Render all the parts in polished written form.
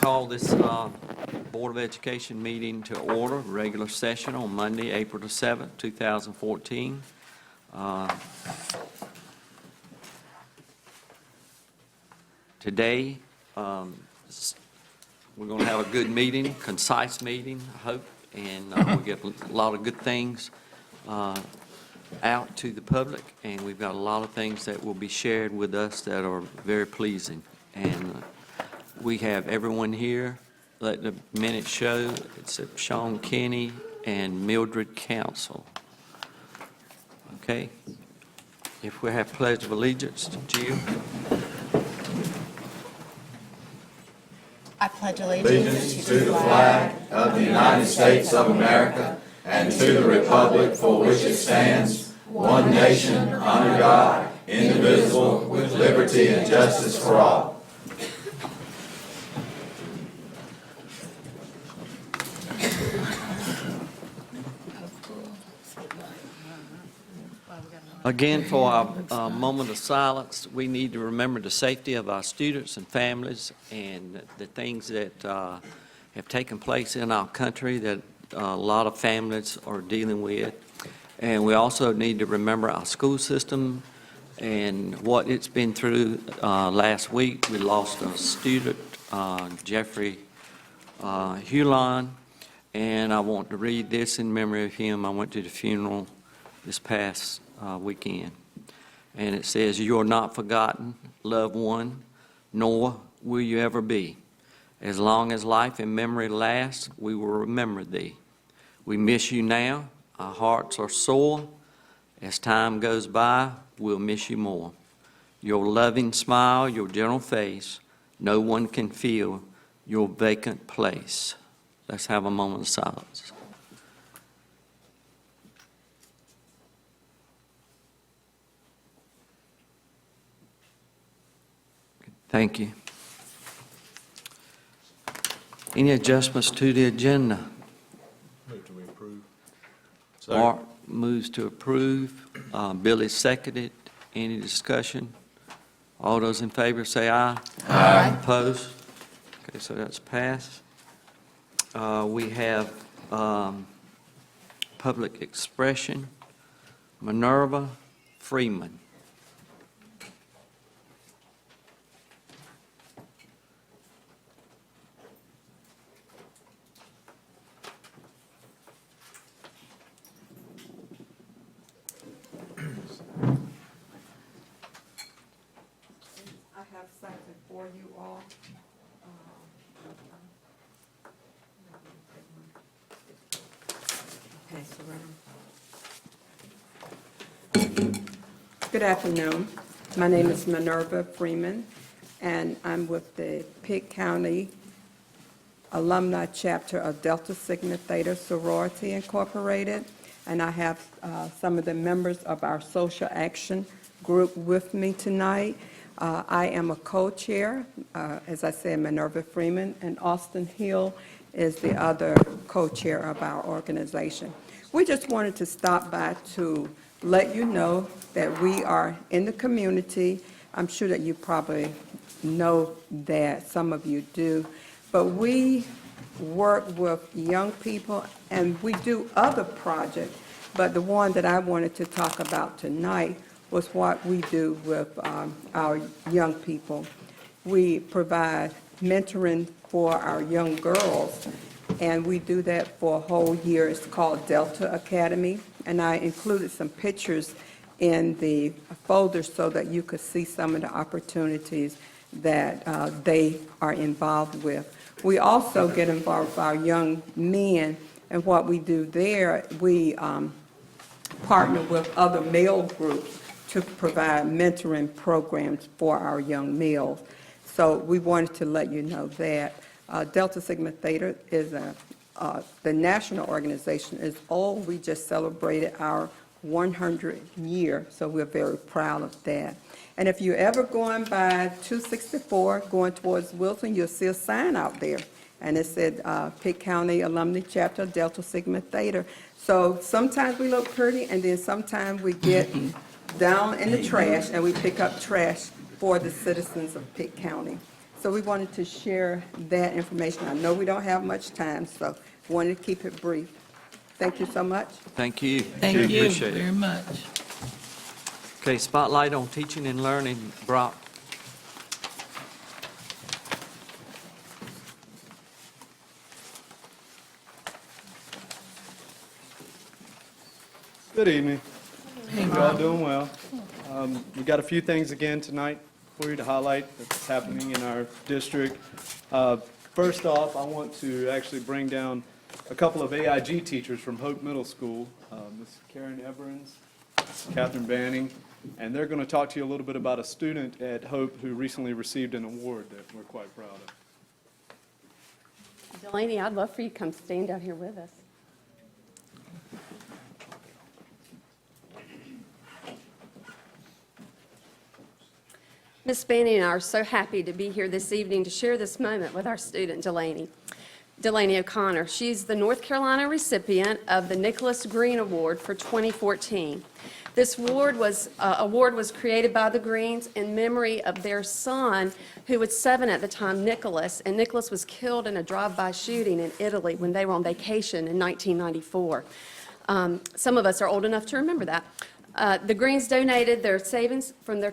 call this Board of Education meeting to order, regular session on Monday, April the 7th, 2014. Today, we're going to have a good meeting, concise meeting, I hope, and we'll get a lot of good things out to the public, and we've got a lot of things that will be shared with us that are very pleasing. And we have everyone here. Let the minutes show, except Sean Kenny and Mildred Council. Okay. If we have pledge of allegiance to Jill. I pledge allegiance to the flag of the United States of America and to the republic for which it stands, one nation, under God, indivisible, with liberty and justice for all. Again, for our moment of silence, we need to remember the safety of our students and families and the things that have taken place in our country that a lot of families are dealing with. And we also need to remember our school system and what it's been through. Last week, we lost a student, Jeffrey Hulon, and I want to read this in memory of him. I went to the funeral this past weekend. And it says, "You are not forgotten, loved one, nor will you ever be. As long as life and memory lasts, we will remember thee. We miss you now. Our hearts are sore. As time goes by, we'll miss you more. Your loving smile, your gentle face, no one can fill your vacant place." Let's have a moment of silence. Thank you. Any adjustments to the agenda? Move to approve. Mark moves to approve. Billy seconded. Any discussion? All those in favor say aye. Aye. Opposed? Okay, so that's passed. We have public expression. Minerva Freeman. Something for you all. Good afternoon. My name is Minerva Freeman, and I'm with the Pitt County Alumni Chapter of Delta Sigma Theta Sorority Incorporated, and I have some of the members of our social action group with me tonight. I am a co-chair, as I said, Minerva Freeman, and Austin Hill is the other co-chair of our organization. We just wanted to stop by to let you know that we are in the community. I'm sure that you probably know that, some of you do, but we work with young people and we do other projects, but the one that I wanted to talk about tonight was what we do with our young people. We provide mentoring for our young girls, and we do that for a whole year. It's called Delta Academy, and I included some pictures in the folder so that you could see some of the opportunities that they are involved with. We also get involved with our young men, and what we do there, we partner with other male groups to provide mentoring programs for our young males. So we wanted to let you know that. Delta Sigma Theta is the national organization is old. We just celebrated our 100th year, so we're very proud of that. And if you're ever going by 264, going towards Wilson, you'll see a sign out there. And it said Pitt County Alumni Chapter, Delta Sigma Theta. So sometimes we look pretty, and then sometimes we get down in the trash, and we pick up trash for the citizens of Pitt County. So we wanted to share that information. I know we don't have much time, so wanted to keep it brief. Thank you so much. Thank you. Thank Do you appreciate it. very much. Okay, spotlight on teaching and learning, Brock. Good evening. Hey, Hope you're all Rob. doing well. We've got a few things again tonight for you to highlight that's happening in our district. First off, I want to actually bring down a couple of AIG teachers from Hope Middle School, Ms. Karen Everins, Catherine Banning, and they're going to talk to you a little bit about a student at Hope who recently received an award that we're quite proud of. Delaney, I'd love for you to come stand out here with us. Ms. Banning and I are so happy to be here this evening to share this moment with our student, Delaney O'Connor. She's the North Carolina recipient of the Nicholas Green Award for 2014. This award was created by the Greens in memory of their son, who was 7 at the time, Nicholas, and Nicholas was killed in a drive-by shooting in Italy when they were on vacation in 1994. Some of us are old enough to remember that. The Greens donated their savings from their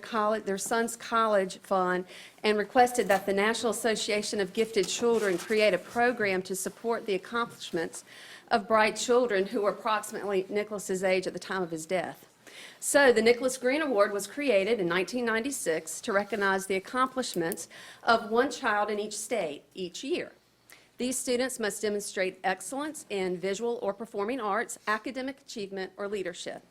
son's college fund and requested that the National Association of Gifted Children create a program to support the accomplishments of bright children who were approximately Nicholas's age at the time of his death. So the Nicholas Green Award was created in 1996 to recognize the accomplishments of one child in each state each year. These students must demonstrate excellence in visual or performing arts, academic achievement, or leadership.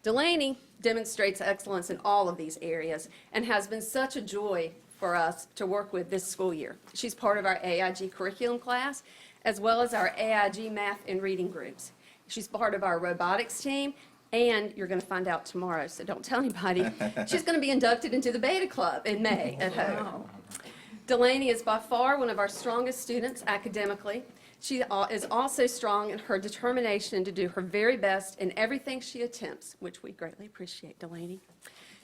Delaney demonstrates excellence in all of these areas and has been such a joy for us to work with this school year. She's part of our AIG curriculum class, as well as our AIG math and reading groups. She's part of our robotics team, and you're going to find out tomorrow, so don't tell anybody. She's going to be inducted into the Beta Club in May at Hope. Delaney is by far one of our strongest students academically. She is also strong in her determination to do her very best in everything she attempts, which we greatly appreciate, Delaney.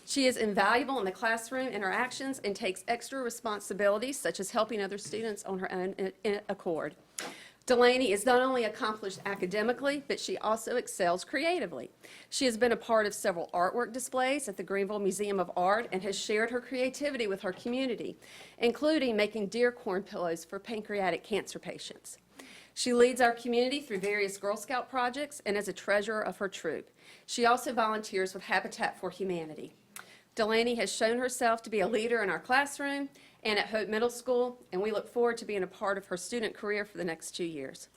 She is invaluable in the classroom interactions and takes extra responsibilities, such as helping other students on her own accord. Delaney is not only accomplished academically, but she also excels creatively. She has been a part of several artwork displays at the Greenville Museum of Art and has shared her creativity with her community, including making deer corn pillows for pancreatic cancer patients. She leads our community through various Girl Scout projects and is a treasurer of her troop. She also volunteers with Habitat for Humanity. Delaney has shown herself to be a leader in our classroom and at Hope Middle School, and we look forward to being a part of her student career for the next 2 years.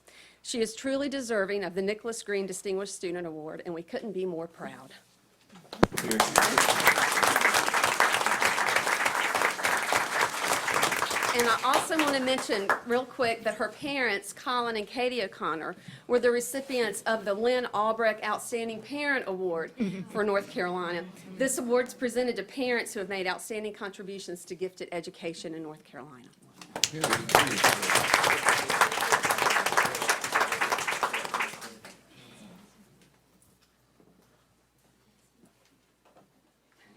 She is truly deserving of the Nicholas Green Distinguished Student Award, and we couldn't be more proud. And I also want to mention real quick that her parents, Colin and Katie O'Connor, were the recipients of the Lynn Albrecht Outstanding Parent Award for North Carolina. This award is presented to parents who have made outstanding contributions to gifted education in North Carolina. Got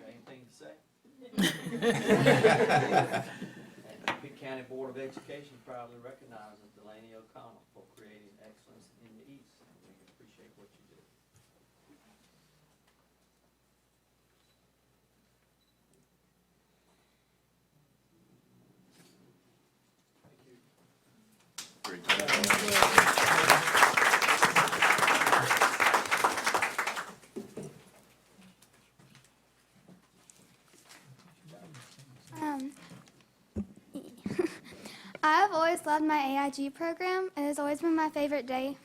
anything to say? Pitt County Board of Education proudly recognizes Delaney O'Connor for creating excellence in the East. We appreciate what you do. I have always loved my AIG program. It has always been my favorite day.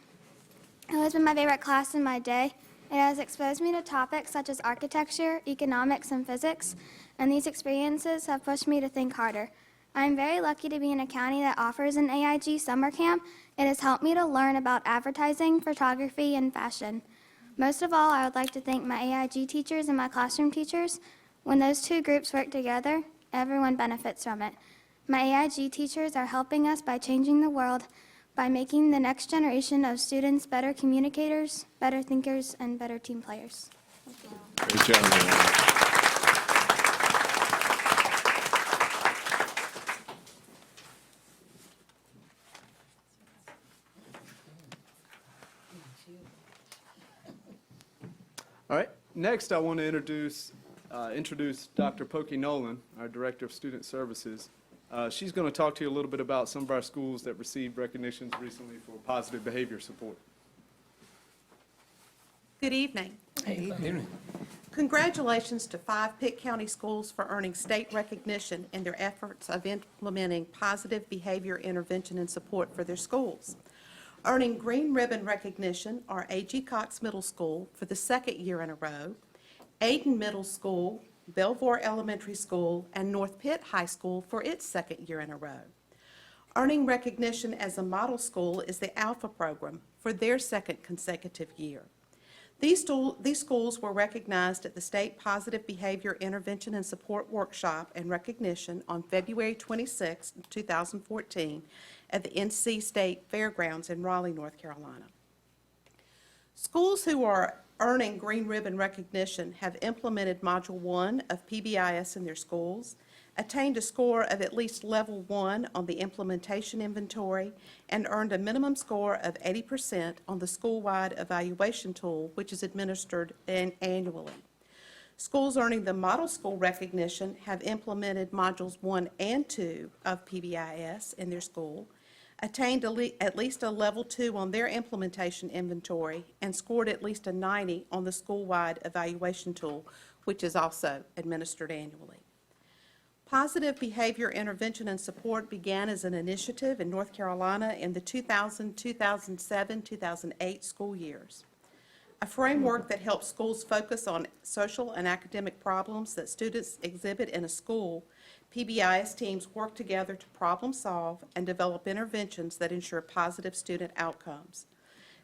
It has been my favorite class in my day. It has exposed me to topics such as architecture, economics, and physics, and these experiences have pushed me to think harder. I am very lucky to be in a county that offers an AIG summer camp. It has helped me to learn about advertising, photography, and fashion. Most of all, I would like to thank my AIG teachers and my classroom teachers. When those two groups work together, everyone benefits from it. My AIG teachers are helping us by changing the world, by making the next generation of students better communicators, better thinkers, and better team players. Great job, man. All right, next I want to introduce Dr. Pokey Nolan, our Director of Student Services. She's going to talk to you a little bit about some of our schools that received recognitions recently for positive behavior support. Good evening. Congratulations to 5 Pitt County schools for earning state recognition in their efforts of implementing positive behavior intervention and support for their schools. Earning Green Ribbon recognition are A.G. Cox Middle School for the 2nd year in a row, Ayden Middle School, Belvoir Elementary School, and North Pitt High School for its 2nd year in a row. Earning recognition as a model school is the Alpha program for their 2nd consecutive year. These schools were recognized at the State Positive Behavior Intervention and Support Workshop and Recognition on February 26, 2014, at the NC State Fairgrounds in Raleigh, North Carolina. Schools who are earning Green Ribbon recognition have implemented Module 1 of PBIS in their schools, attained a score of at least level 1 on the implementation inventory, and earned a minimum score of 80% on the school-wide evaluation tool, which is administered annually. Schools earning the model school recognition have implemented modules 1 and 2 of PBIS in their school, attained at least a level 2 on their implementation inventory, and scored at least a 90 on the school-wide evaluation tool, which is also administered annually. Positive behavior intervention and support began as an initiative in North Carolina in the 2000, 2007, 2008 school years. A framework that helps schools focus on social and academic problems that students exhibit in a school, PBIS teams work together to problem solve and develop interventions that ensure positive student outcomes.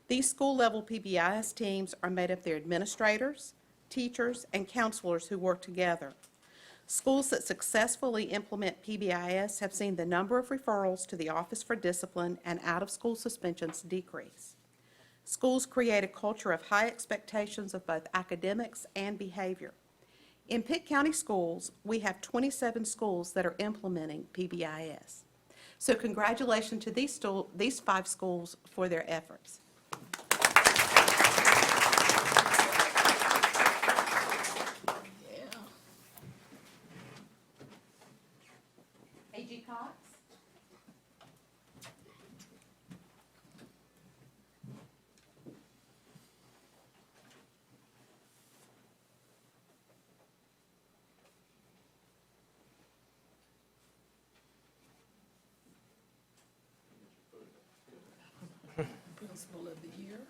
These school-level PBIS teams are made up of their administrators, teachers, and counselors who work together. Schools that successfully implement PBIS have seen the number of referrals to the Office for Discipline and out-of-school suspensions decrease. Schools create a culture of high expectations of both academics and behavior. In Pitt County schools, we have 27 schools that are implementing PBIS. So congratulations to these 5 schools for their efforts. A.G. Cox. Principal of the Year.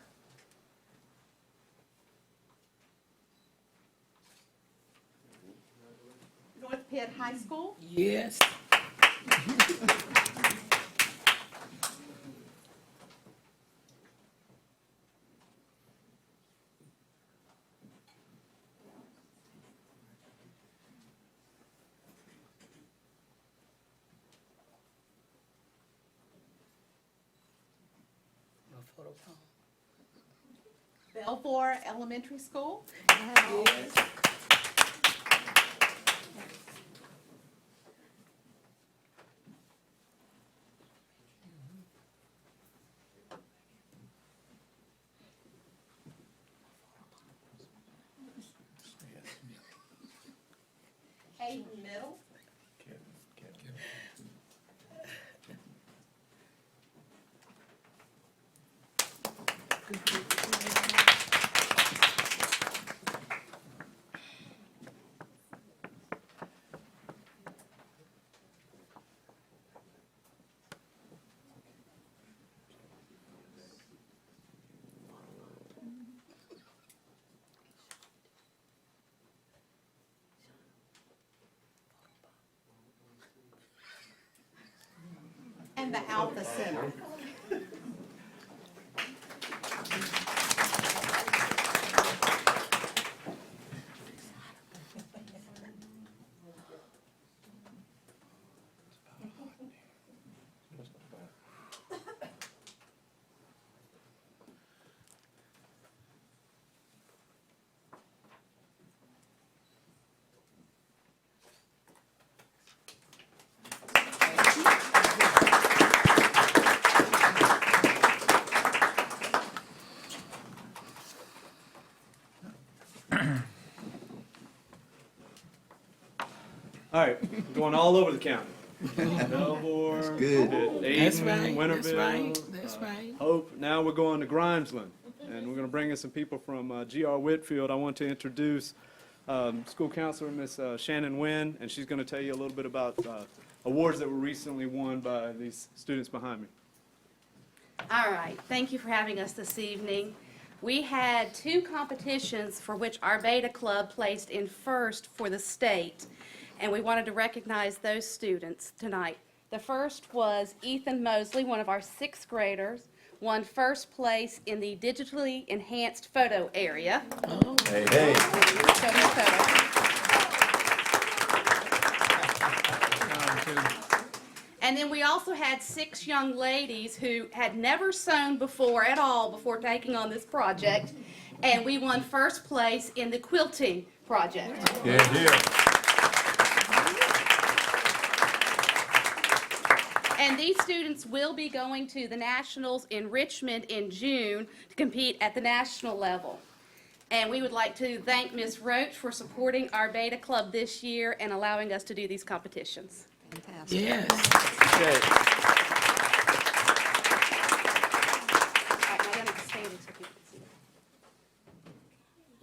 North Pitt High School. Yes. Belvoir Elementary School. Yes. Ayden Middle. And the Alpha Center. All right, going all over the county. Melbourne, good. That's Ayton, right, Winterville. that's right. Hope. Now we're going to Grimesland, and we're going to bring in some people from G.R. Whitfield. I want to introduce school counselor, Miss Shannon Wynn, and she's going to tell you a little bit about awards that were recently won by these students behind me. All right, thank you for having us this evening. We had 2 competitions for which our Beta Club placed in first for the state, and we wanted to recognize those students tonight. The first was Ethan Mosley, one of our 6th graders, won first place in the digitally enhanced photo area. Hey, hey. Show me a photo. And then we also had 6 young ladies who had never sewn before at all before taking on this project, and we won first place in the quilting project. Here, here. And these students will be going to the Nationals in Richmond in June to compete at the national level. And we would like to thank Ms. Roach for supporting our Beta Club this year and allowing us to do these competitions. Yes. Okay. All right, now I'm gonna stand it so people can see.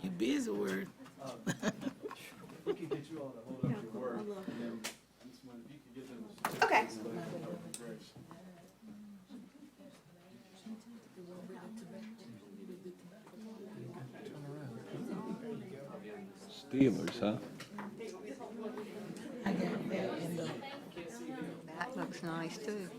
You busy, word. We can get you all to hold up your work, and then this one, if you could get them. Okay. Steelers, huh? That looks nice too.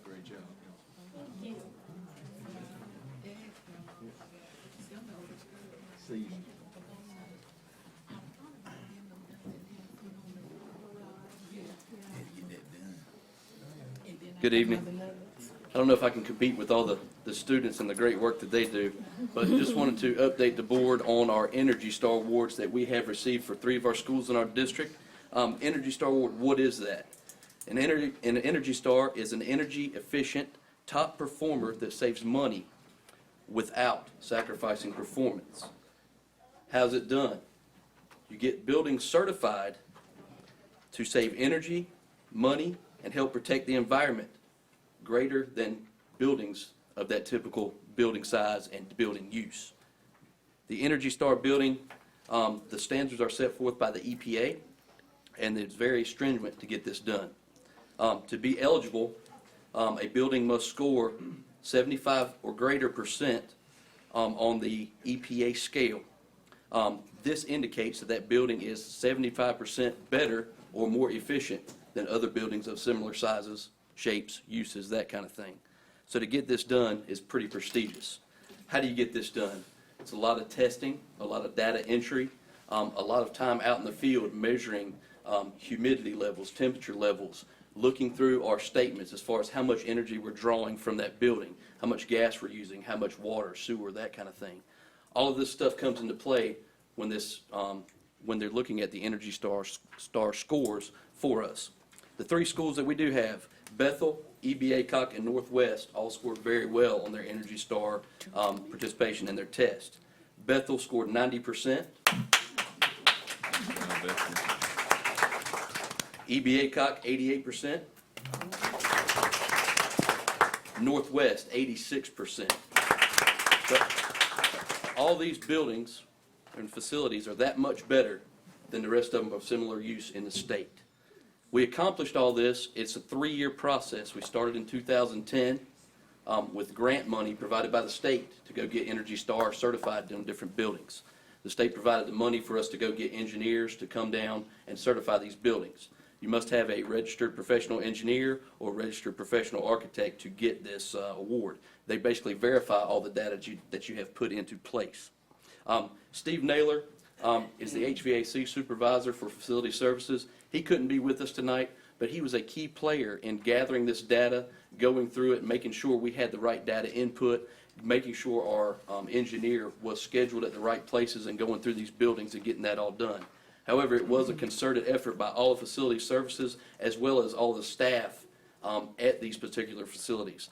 Great job. See. Good evening. I don't know if I can compete with all the students and the great work that they do, but just wanted to update the board on our Energy Star Awards that we have received for 3 of our schools in our district. Energy Star Award, what is that? An Energy Star is an energy efficient top performer that saves money without sacrificing performance. How's it done? You get buildings certified to save energy, money, and help protect the environment greater than buildings of that typical building size and building use. The Energy Star building, the standards are set forth by the EPA, and it's very stringent to get this done. To be eligible, a building must score 75 or greater percent on the EPA scale. This indicates that that building is 75% better or more efficient than other buildings of similar sizes, shapes, uses, that kind of thing. So to get this done is pretty prestigious. How do you get this done? It's a lot of testing, a lot of data entry, a lot of time out in the field measuring humidity levels, temperature levels, looking through our statements as far as how much energy we're drawing from that building, how much gas we're using, how much water, sewer, that kind of thing. All of this stuff comes into play when they're looking at the Energy Star scores for us. The 3 schools that we do have, Bethel, EBA, Cock, and Northwest, all scored very well on their Energy Star participation in their test. Bethel scored 90%. EBA Cock, 88%. Northwest, 86%. But all these buildings and facilities are that much better than the rest of them of similar use in the state. We accomplished all this. It's a 3-year process. We started in 2010 with grant money provided by the state to go get Energy Star certified in different buildings. The state provided the money for us to go get engineers to come down and certify these buildings. You must have a registered professional engineer or registered professional architect to get this award. They basically verify all the data that you have put into place. Steve Naylor is the HVAC supervisor for facility services. He couldn't be with us tonight, but he was a key player in gathering this data, going through it, making sure we had the right data input, making sure our engineer was scheduled at the right places and going through these buildings and getting that all done. However, it was a concerted effort by all of facility services as well as all the staff at these particular facilities.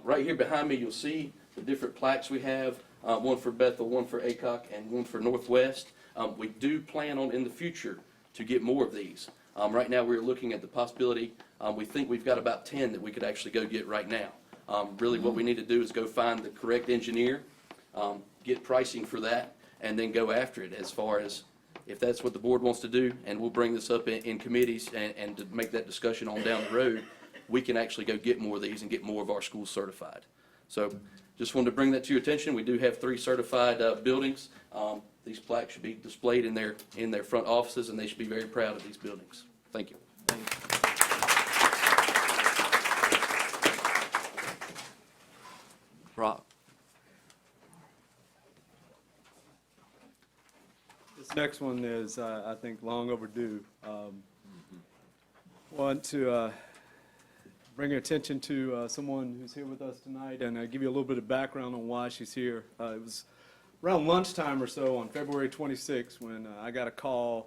Right here behind me, you'll see the different plaques we have, one for Bethel, one for Aycock, and one for Northwest. We do plan on in the future to get more of these. Right now, we're looking at the possibility, we think we've got about 10 that we could actually go get right now. Really what we need to do is go find the correct engineer, get pricing for that, and then go after it as far as if that's what the board wants to do, and we'll bring this up in committees and to make that discussion on down the road, we can actually go get more of these and get more of our schools certified. So just wanted to bring that to your attention. We do have 3 certified buildings. These plaques should be displayed in their front offices, and they should be very proud of these buildings. Thank you. Rob? This next one is, I think, long overdue. Want to bring your attention to someone who's here with us tonight and give you a little bit of background on why she's here. It was around lunchtime or so on February 26th when I got a call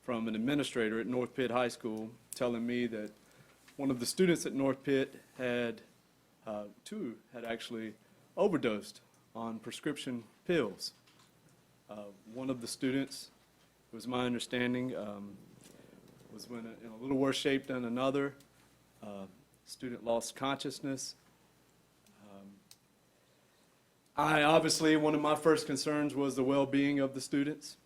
from an administrator at North Pitt High School telling me that one of the students at North Pitt had, had actually overdosed on prescription pills. One of the students, it was my understanding, was in a little worse shape than another. Student lost consciousness. Obviously, one of my first concerns was the well-being of the students.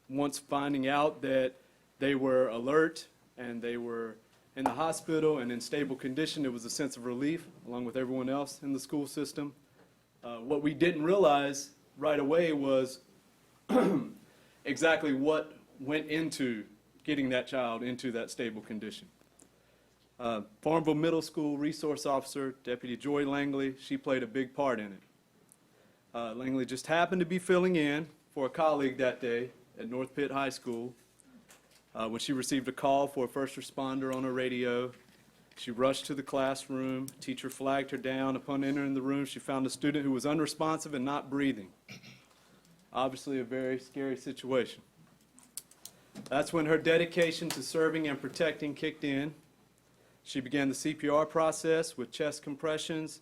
Once finding out that they were alert and they were in the hospital and in stable condition, it was a sense of relief, along with everyone else in the school system. What we didn't realize right away was exactly what went into getting that child into that stable condition. Farmville Middle School resource officer, Deputy Joy Langley, she played a big part in it. Langley just happened to be filling in for a colleague that day at North Pitt High School when she received a call for a first responder on her radio. She rushed to the classroom. Teacher flagged her down. Upon entering the room, she found a student who was unresponsive and not breathing. Obviously a very scary situation. That's when her dedication to serving and protecting kicked in. She began the CPR process with chest compressions.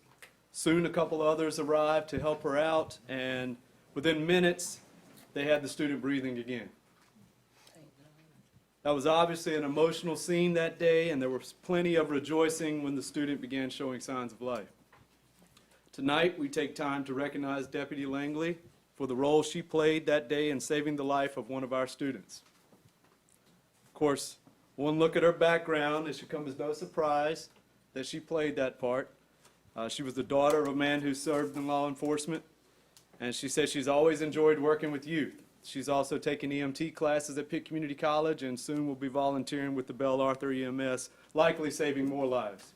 Soon a couple others arrived to help her out, and within minutes, they had the student breathing again. That was obviously an emotional scene that day, and there was plenty of rejoicing when the student began showing signs of life. Tonight, we take time to recognize Deputy Langley for the role she played that day in saving the life of one of our students. Of course, one look at her background, it should come as no surprise that she played that part. She was the daughter of a man who served in law enforcement, and she says she's always enjoyed working with youth. She's also taken EMT classes at Pitt Community College and soon will be volunteering with the Bell Arthur EMS, likely saving more lives.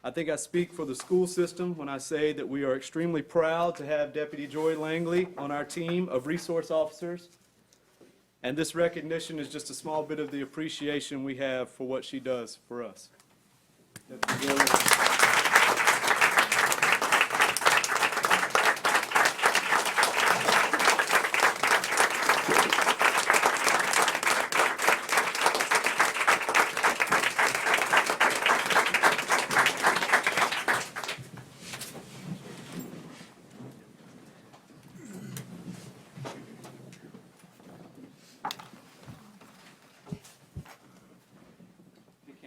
I think I speak for the school system when I say that we are extremely proud to have Deputy Joy Langley on our team of resource officers. And this recognition is just a small bit of the appreciation we have for what she does for us. Deputy Joy Langley.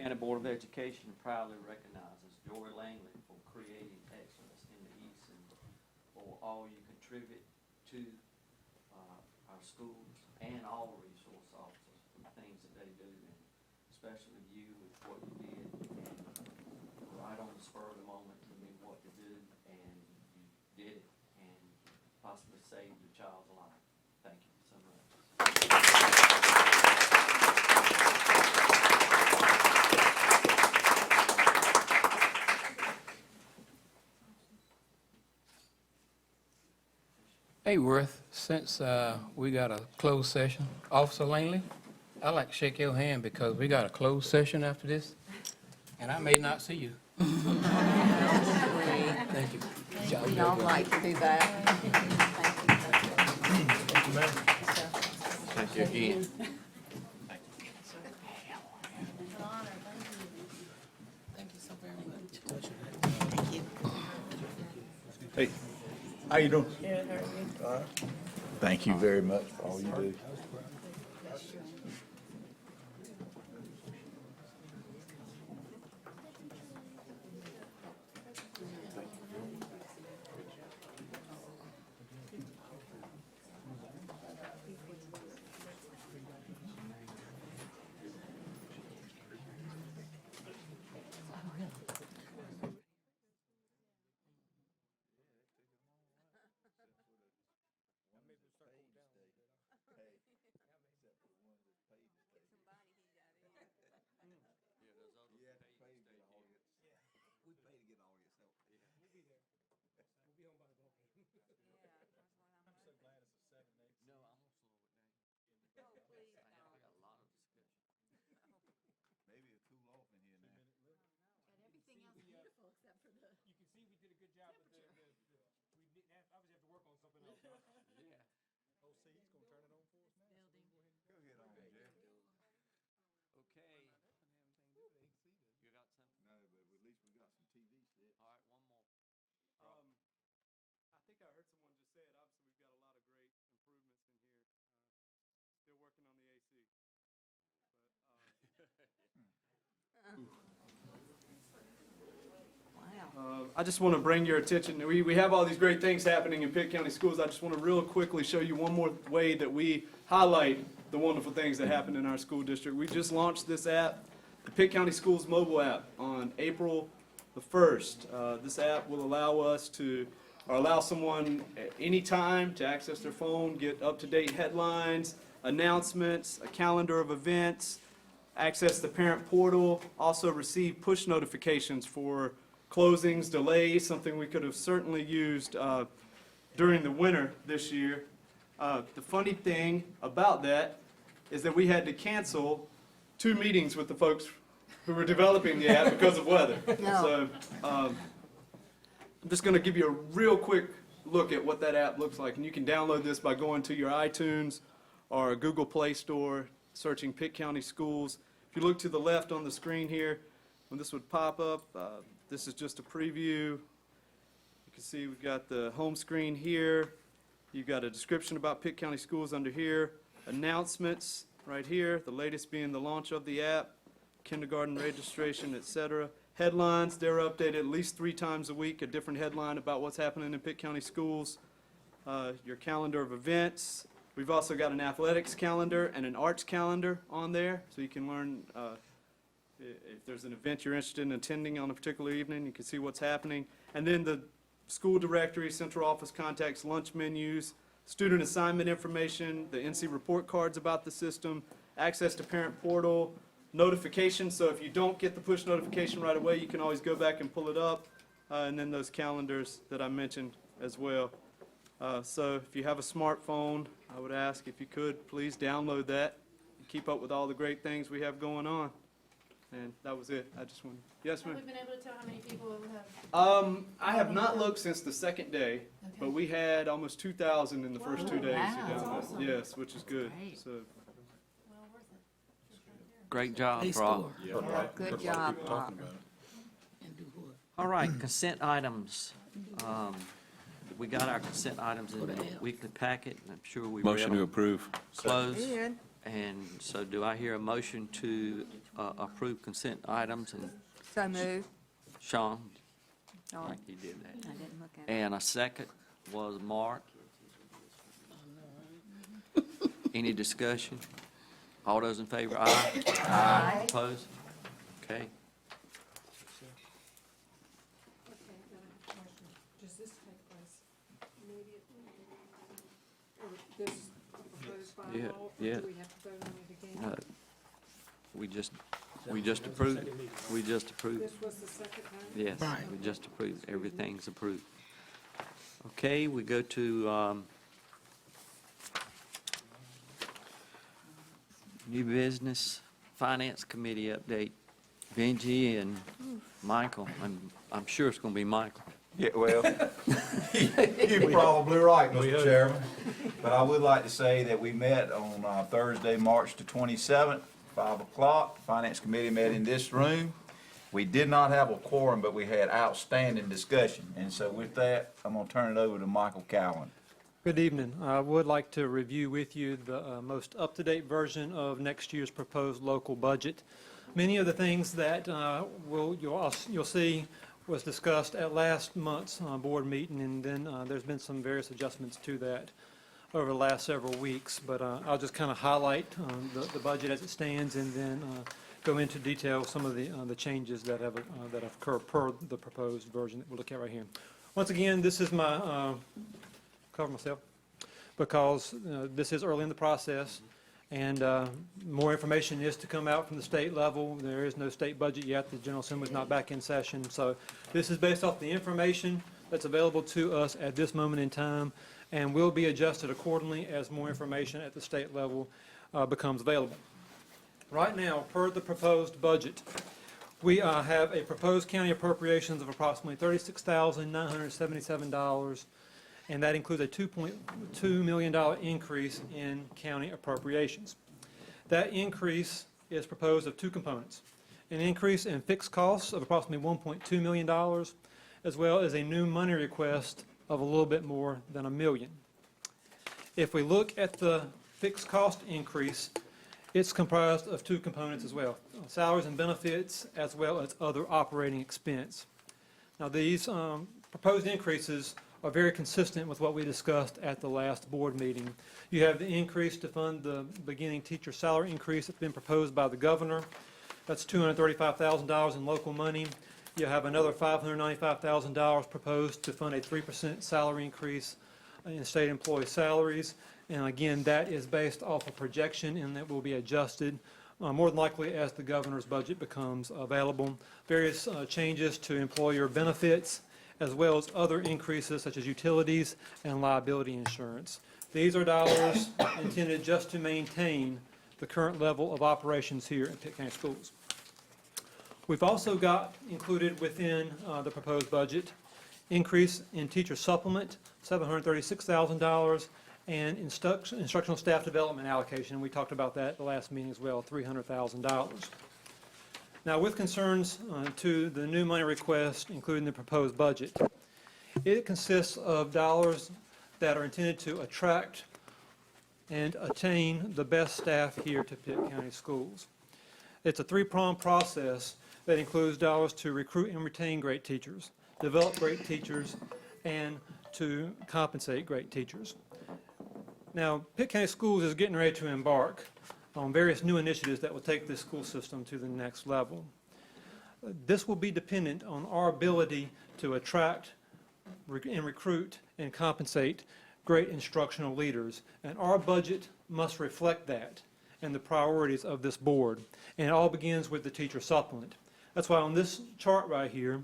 County Board of Education proudly recognizes Joy Langley for creating excellence in the East and for all you contribute to our schools and all resource officers for the things that they do, and especially you with what you did. And right on the spur of the moment, you knew what to do, and you did it, and possibly saved a child's life. Thank you so much. Hey, Worth, since we got a closed session, Officer Langley, I'd like to shake your hand because we got a closed session after this, and I may not see you. Thank you. We don't like to do that. Thank you again. Thank you so very much. Hey, how you doing? Thank you very much for all you do. I think I heard someone just say it. Obviously, we've got a lot of great improvements in here. Still working on the AC. I just want to bring your attention, we have all these great things happening in Pitt County Schools. I just want to real quickly show you one more way that we highlight the wonderful things that happen in our school district. We just launched this app, the Pitt County Schools mobile app, on April the 1st. This app will allow someone at any time to access their phone, get up-to-date headlines, announcements, a calendar of events, access the parent portal, also receive push notifications for closings, delays, something we could have certainly used during the winter this year. The funny thing about that is that we had to cancel 2 meetings with the folks who were developing the app because of weather. So I'm just going to give you a real quick look at what that app looks like. And you can download this by going to your iTunes or Google Play Store, searching Pitt County Schools. If you look to the left on the screen here, when this would pop up, this is just a preview. You can see we've got the home screen here. You've got a description about Pitt County Schools under here. Announcements right here, the latest being the launch of the app, kindergarten registration, etc. Headlines, they're updated at least 3 times a week, a different headline about what's happening in Pitt County Schools. Your calendar of events. We've also got an athletics calendar and an arts calendar on there, so you can learn if there's an event you're interested in attending on a particular evening, you can see what's happening. And then the school directory, central office contacts, lunch menus, student assignment information, the NC report cards about the system, access to parent portal, notifications. So if you don't get the push notification right away, you can always go back and pull it up. And then those calendars that I mentioned as well. So if you have a smartphone, I would ask if you could, please download that and keep up with all the great things we have going on. And that was it. I just wanted, yes, ma'am? Have we been able to tell how many people have? I have not looked since the second day, but we had almost 2,000 in the first 2 days. Wow. who downloaded. That's awesome. Yes, which is good. Great. So, Well worth it. Great job, They Rob. score. Good job, Bob. And do what? All right, consent items. We got our consent items in the weekly packet, and I'm sure we read Motion to them approve. close. And so do I hear a motion to approve consent items? And So moved. Sean, All I right. think you did that. I didn't look at it. And a second was Mark. Any discussion? All those in favor, aye? Aye. Opposed? Okay. Does this take place immediately? Or this proposed bylaw? Yeah, or yeah. Do we have to vote on it again? We just approved it. We just approved it. This was the second time? Yes, Right. we just approved, everything's approved. Okay, we go to New business, Finance Committee update. Benji and Michael, I'm sure it's going to be Michael. Yeah, well, you're probably right, Mr. Chairman. But I would like to say that we met on Thursday, March the 27th, 5 o'clock. Finance Committee met in this room. We did not have a quorum, but we had outstanding discussion. And so with that, I'm going to turn it over to Michael Cowan. Good evening. I would like to review with you the most up-to-date version of next year's proposed local budget. Many of the things that you'll see was discussed at last month's board meeting, and then there's been some various adjustments to that over the last several weeks. But I'll just kind of highlight the budget as it stands, and then go into detail some of the changes that have occurred per the proposed version that we'll look at right here. Once again, this is my cover myself because this is early in the process, and more information is to come out from the state level. There is no state budget yet. The General Assembly is not back in session. So this is based off the information that's available to us at this moment in time, and will be adjusted accordingly as more information at the state level becomes available. Right now, per the proposed budget, we have a proposed county appropriations of approximately $36,977, and that includes a $2.2 million increase in county appropriations. That increase is proposed of two components: an increase in fixed costs of approximately $1.2 million, as well as a new money request of a little bit more than $1 million. If we look at the fixed cost increase, it's comprised of two components as well: salaries and benefits, as well as other operating expense. Now, these proposed increases are very consistent with what we discussed at the last board meeting. You have the increase to fund the beginning teacher salary increase that's been proposed by the governor. That's $235,000 in local money. You have another $595,000 proposed to fund a 3% salary increase in state employee salaries. And again, that is based off a projection, and that will be adjusted more than likely as the governor's budget becomes available. Various changes to employer benefits, as well as other increases such as utilities and liability insurance. These are dollars intended just to maintain the current level of operations here in Pitt County Schools. We've also got included within the proposed budget increase in teacher supplement, $736,000, and instructional staff development allocation. We talked about that at the last meeting as well, $300,000. Now, with concerns to the new money request, including the proposed budget, it consists of dollars that are intended to attract and attain the best staff here to Pitt County Schools. It's a three-pronged process that includes dollars to recruit and retain great teachers, develop great teachers, and to compensate great teachers. Now, Pitt County Schools is getting ready to embark on various new initiatives that will take this school system to the next level. This will be dependent on our ability to attract and recruit and compensate great instructional leaders, and our budget must reflect that and the priorities of this board. And it all begins with the teacher supplement. That's why on this chart right here,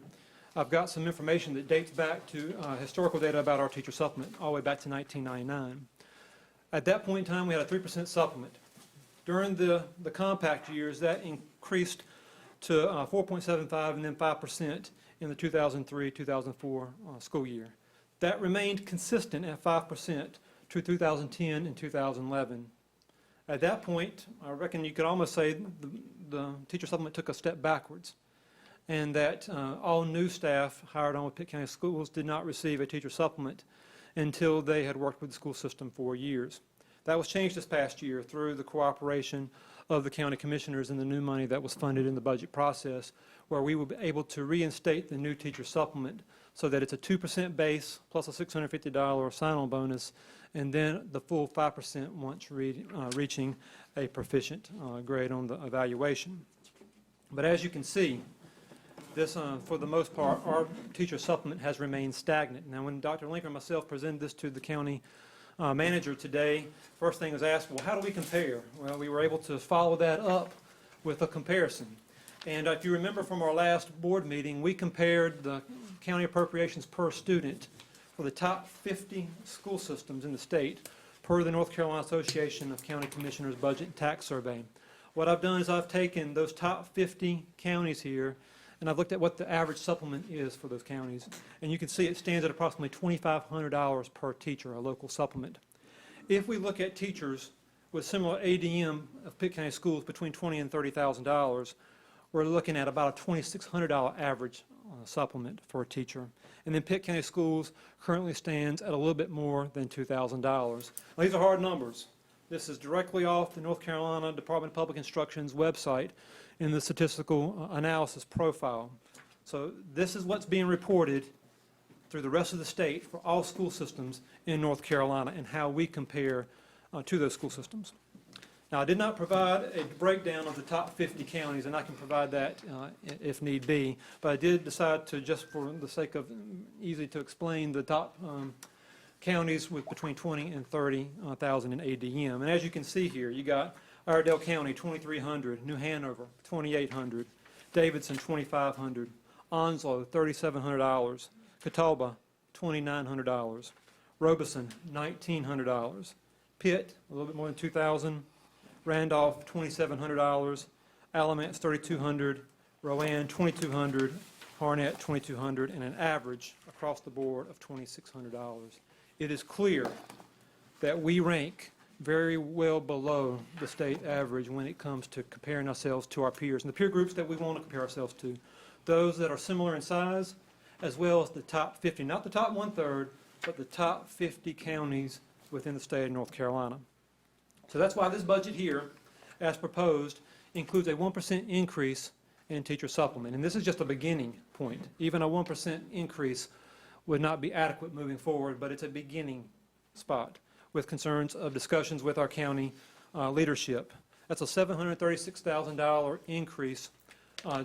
I've got some information that dates back to historical data about our teacher supplement all the way back to 1999. At that point in time, we had a 3% supplement. During the compact years, that increased to 4.75 and then 5% in the 2003-2004 school year. That remained consistent at 5% to 2010 and 2011. At that point, I reckon you could almost say the teacher supplement took a step backwards, and that all new staff hired on with Pitt County Schools did not receive a teacher supplement until they had worked with the school system for years. That was changed this past year through the cooperation of the county commissioners and the new money that was funded in the budget process, where we will be able to reinstate the new teacher supplement so that it's a 2% base plus a $650 sign-on bonus, and then the full 5% once reaching a proficient grade on the evaluation. But as you can see, this, for the most part, our teacher supplement has remained stagnant. Now, when Dr. Lincoln and myself presented this to the county manager today, first thing was asked, well, how do we compare? Well, we were able to follow that up with a comparison. And if you remember from our last board meeting, we compared the county appropriations per student for the top 50 school systems in the state per the North Carolina Association of County Commissioners Budget and Tax Survey. What I've done is I've taken those top 50 counties here, and I've looked at what the average supplement is for those counties. And you can see it stands at approximately $2,500 per teacher, a local supplement. If we look at teachers with similar ADM of Pitt County schools between $20,000 and $30,000, we're looking at about a $2,600 average supplement for a teacher. And then Pitt County Schools currently stands at a little bit more than $2,000. These are hard numbers. This is directly off the North Carolina Department of Public Instruction's website in the statistical analysis profile. So this is what's being reported through the rest of the state for all school systems in North Carolina and how we compare to those school systems. Now, I did not provide a breakdown of the top 50 counties, and I can provide that if need be, but I did decide to, just for the sake of easy to explain, the top counties with between 20 and 30,000 in ADM. And as you can see here, you got Iredell County, 2,300, New Hanover, 2,800, Davidson, 2,500, Onslow, $3,700, Catawba, $2,900, Robeson, $1,900, Pitt, a little bit more than 2,000, Randolph, $2,700, Alamance, $3,200, Rowan, $2,200, Harnett, $2,200, and an average across the board of $2,600. It is clear that we rank very well below the state average when it comes to comparing ourselves to our peers. And the peer groups that we want to compare ourselves to, those that are similar in size, as well as the top 50, not the top one-third, but the top 50 counties within the state of North Carolina. So that's why this budget here, as proposed, includes a 1% increase in teacher supplement. And this is just a beginning point. Even a 1% increase would not be adequate moving forward, but it's a beginning spot with concerns of discussions with our county leadership. That's a $736,000 increase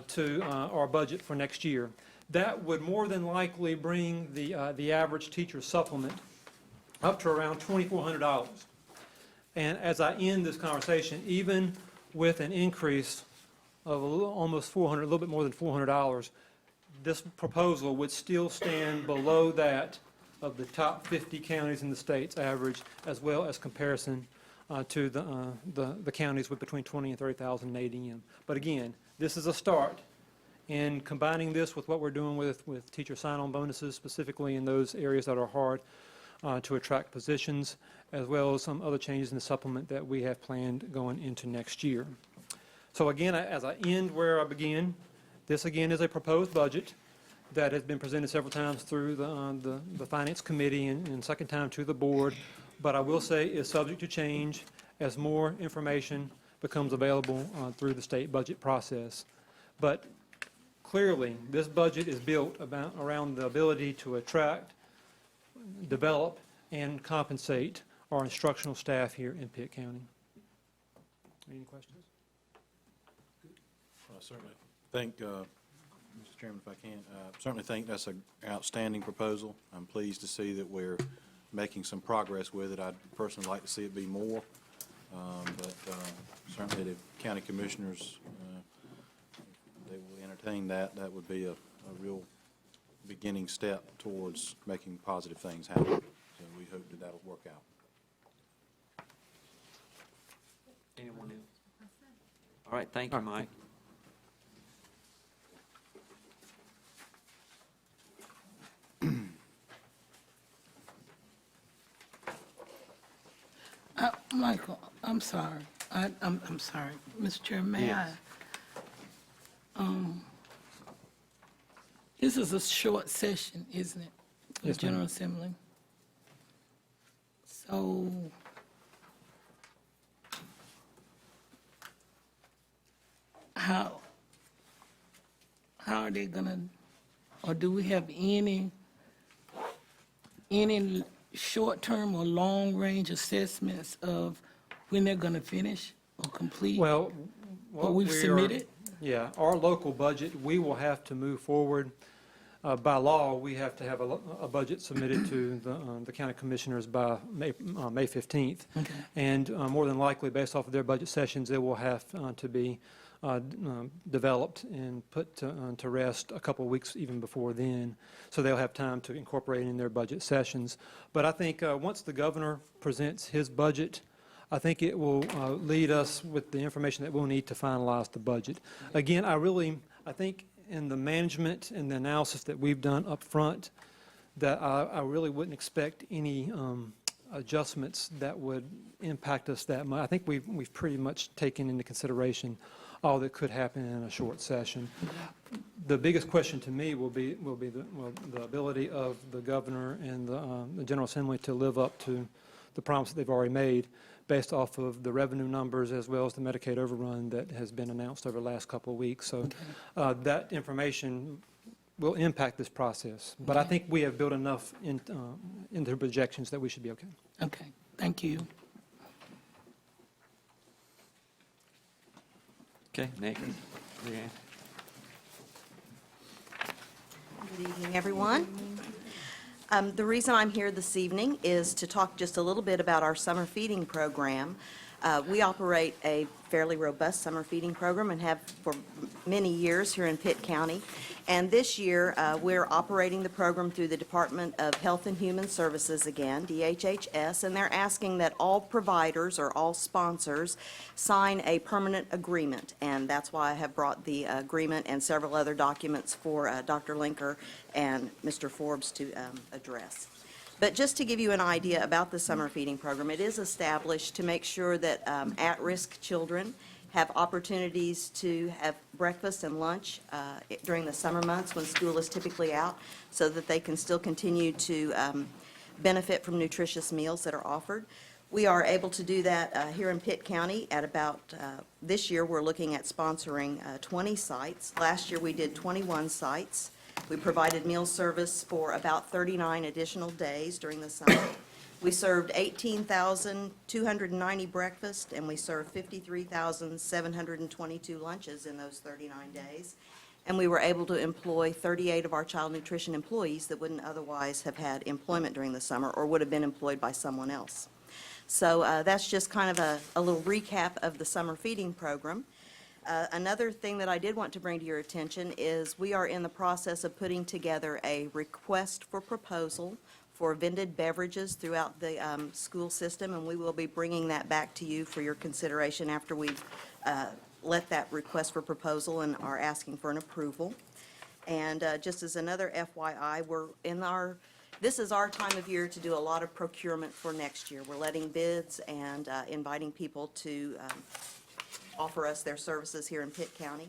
to our budget for next year. That would more than likely bring the average teacher supplement up to around $2,400. And as I end this conversation, even with an increase of almost $400, a little bit more than $400, this proposal would still stand below that of the top 50 counties in the state's average, as well as comparison to the counties with between 20 and 30,000 in ADM. But again, this is a start. And combining this with what we're doing with teacher sign-on bonuses, specifically in those areas that are hard to attract positions, as well as some other changes in the supplement that we have planned going into next year. So again, as I end where I began, this again is a proposed budget that has been presented several times through the Finance Committee and second time to the board, but I will say is subject to change as more information becomes available through the state budget process. But clearly, this budget is built around the ability to attract, develop, and compensate our instructional staff here in Pitt County. Any questions? I certainly think, Mr. Chairman, if I can, certainly think that's an outstanding proposal. I'm pleased to see that we're making some progress with it. I'd personally like to see it be more, but certainly the county commissioners, they will entertain that. That would be a real beginning step towards making positive things happen. So we hope that that'll work out. Anyone else? All right, thank you, Mike. Michael, I'm sorry. I'm sorry. Mr. Chairman, may I? Yes. This is a short session, isn't it? For the Yes, ma'am. General Assembly. So, how are they gonna, or do we have any short-term or long-range assessments of when they're gonna finish or complete Well, what we've submitted? Yeah, our local budget, we will have to move forward. By law, we have to have a budget submitted to the county commissioners by May 15th. Okay. And more than likely, based off of their budget sessions, it will have to be developed and put to rest a couple of weeks even before then, so they'll have time to incorporate it in their budget sessions. But I think once the governor presents his budget, I think it will lead us with the information that we'll need to finalize the budget. Again, I think in the management and the analysis that we've done up front, that I really wouldn't expect any adjustments that would impact us that much. I think we've pretty much taken into consideration all that could happen in a short session. The biggest question to me will be the ability of the governor and the General Assembly to live up to the promise that they've already made based off of the revenue numbers as well as the Medicaid overrun that has been announced over the last couple of weeks. So that information will impact this process. But I think we have built enough into projections that we should be okay. Okay, thank you. Okay, next. Leanne. Good evening, everyone. The reason I'm here this evening is to talk just a little bit about our summer feeding program. We operate a fairly robust summer feeding program and have for many years here in Pitt County. And this year, we're operating the program through the Department of Health and Human Services again, DHHS, and they're asking that all providers or all sponsors sign a permanent agreement. And that's why I have brought the agreement and several other documents for Dr. Linker and Mr. Forbes to address. But just to give you an idea about the summer feeding program, it is established to make sure that at-risk children have opportunities to have breakfast and lunch during the summer months when school is typically out, so that they can still continue to benefit from nutritious meals that are offered. We are able to do that here in Pitt County at about, this year we're looking at sponsoring 20 sites. Last year we did 21 sites. We provided meal service for about 39 additional days during the summer. We served 18,290 breakfasts, and we served 53,722 lunches in those 39 days. And we were able to employ 38 of our child nutrition employees that wouldn't otherwise have had employment during the summer or would have been employed by someone else. So that's just kind of a little recap of the summer feeding program. Another thing that I did want to bring to your attention is we are in the process of putting together a request for proposal for vended beverages throughout the school system, and we will be bringing that back to you for your consideration after we've let that request for proposal and are asking for an approval. And just as another FYI, this is our time of year to do a lot of procurement for next year. We're letting bids and inviting people to offer us their services here in Pitt County.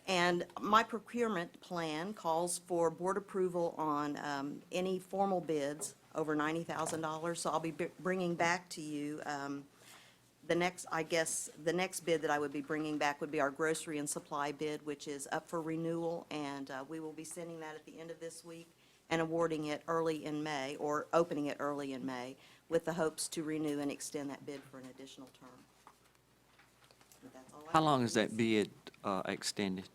And my procurement plan calls for board approval on any formal bids over $90,000. So I'll be bringing back to you the next bid that I would be bringing back would be our grocery and supply bid, which is up for renewal, and we will be sending that at the end of this week and awarding it early in May, or opening it early in May, with the hopes to renew and extend that bid for an additional term. How long is that bid extended?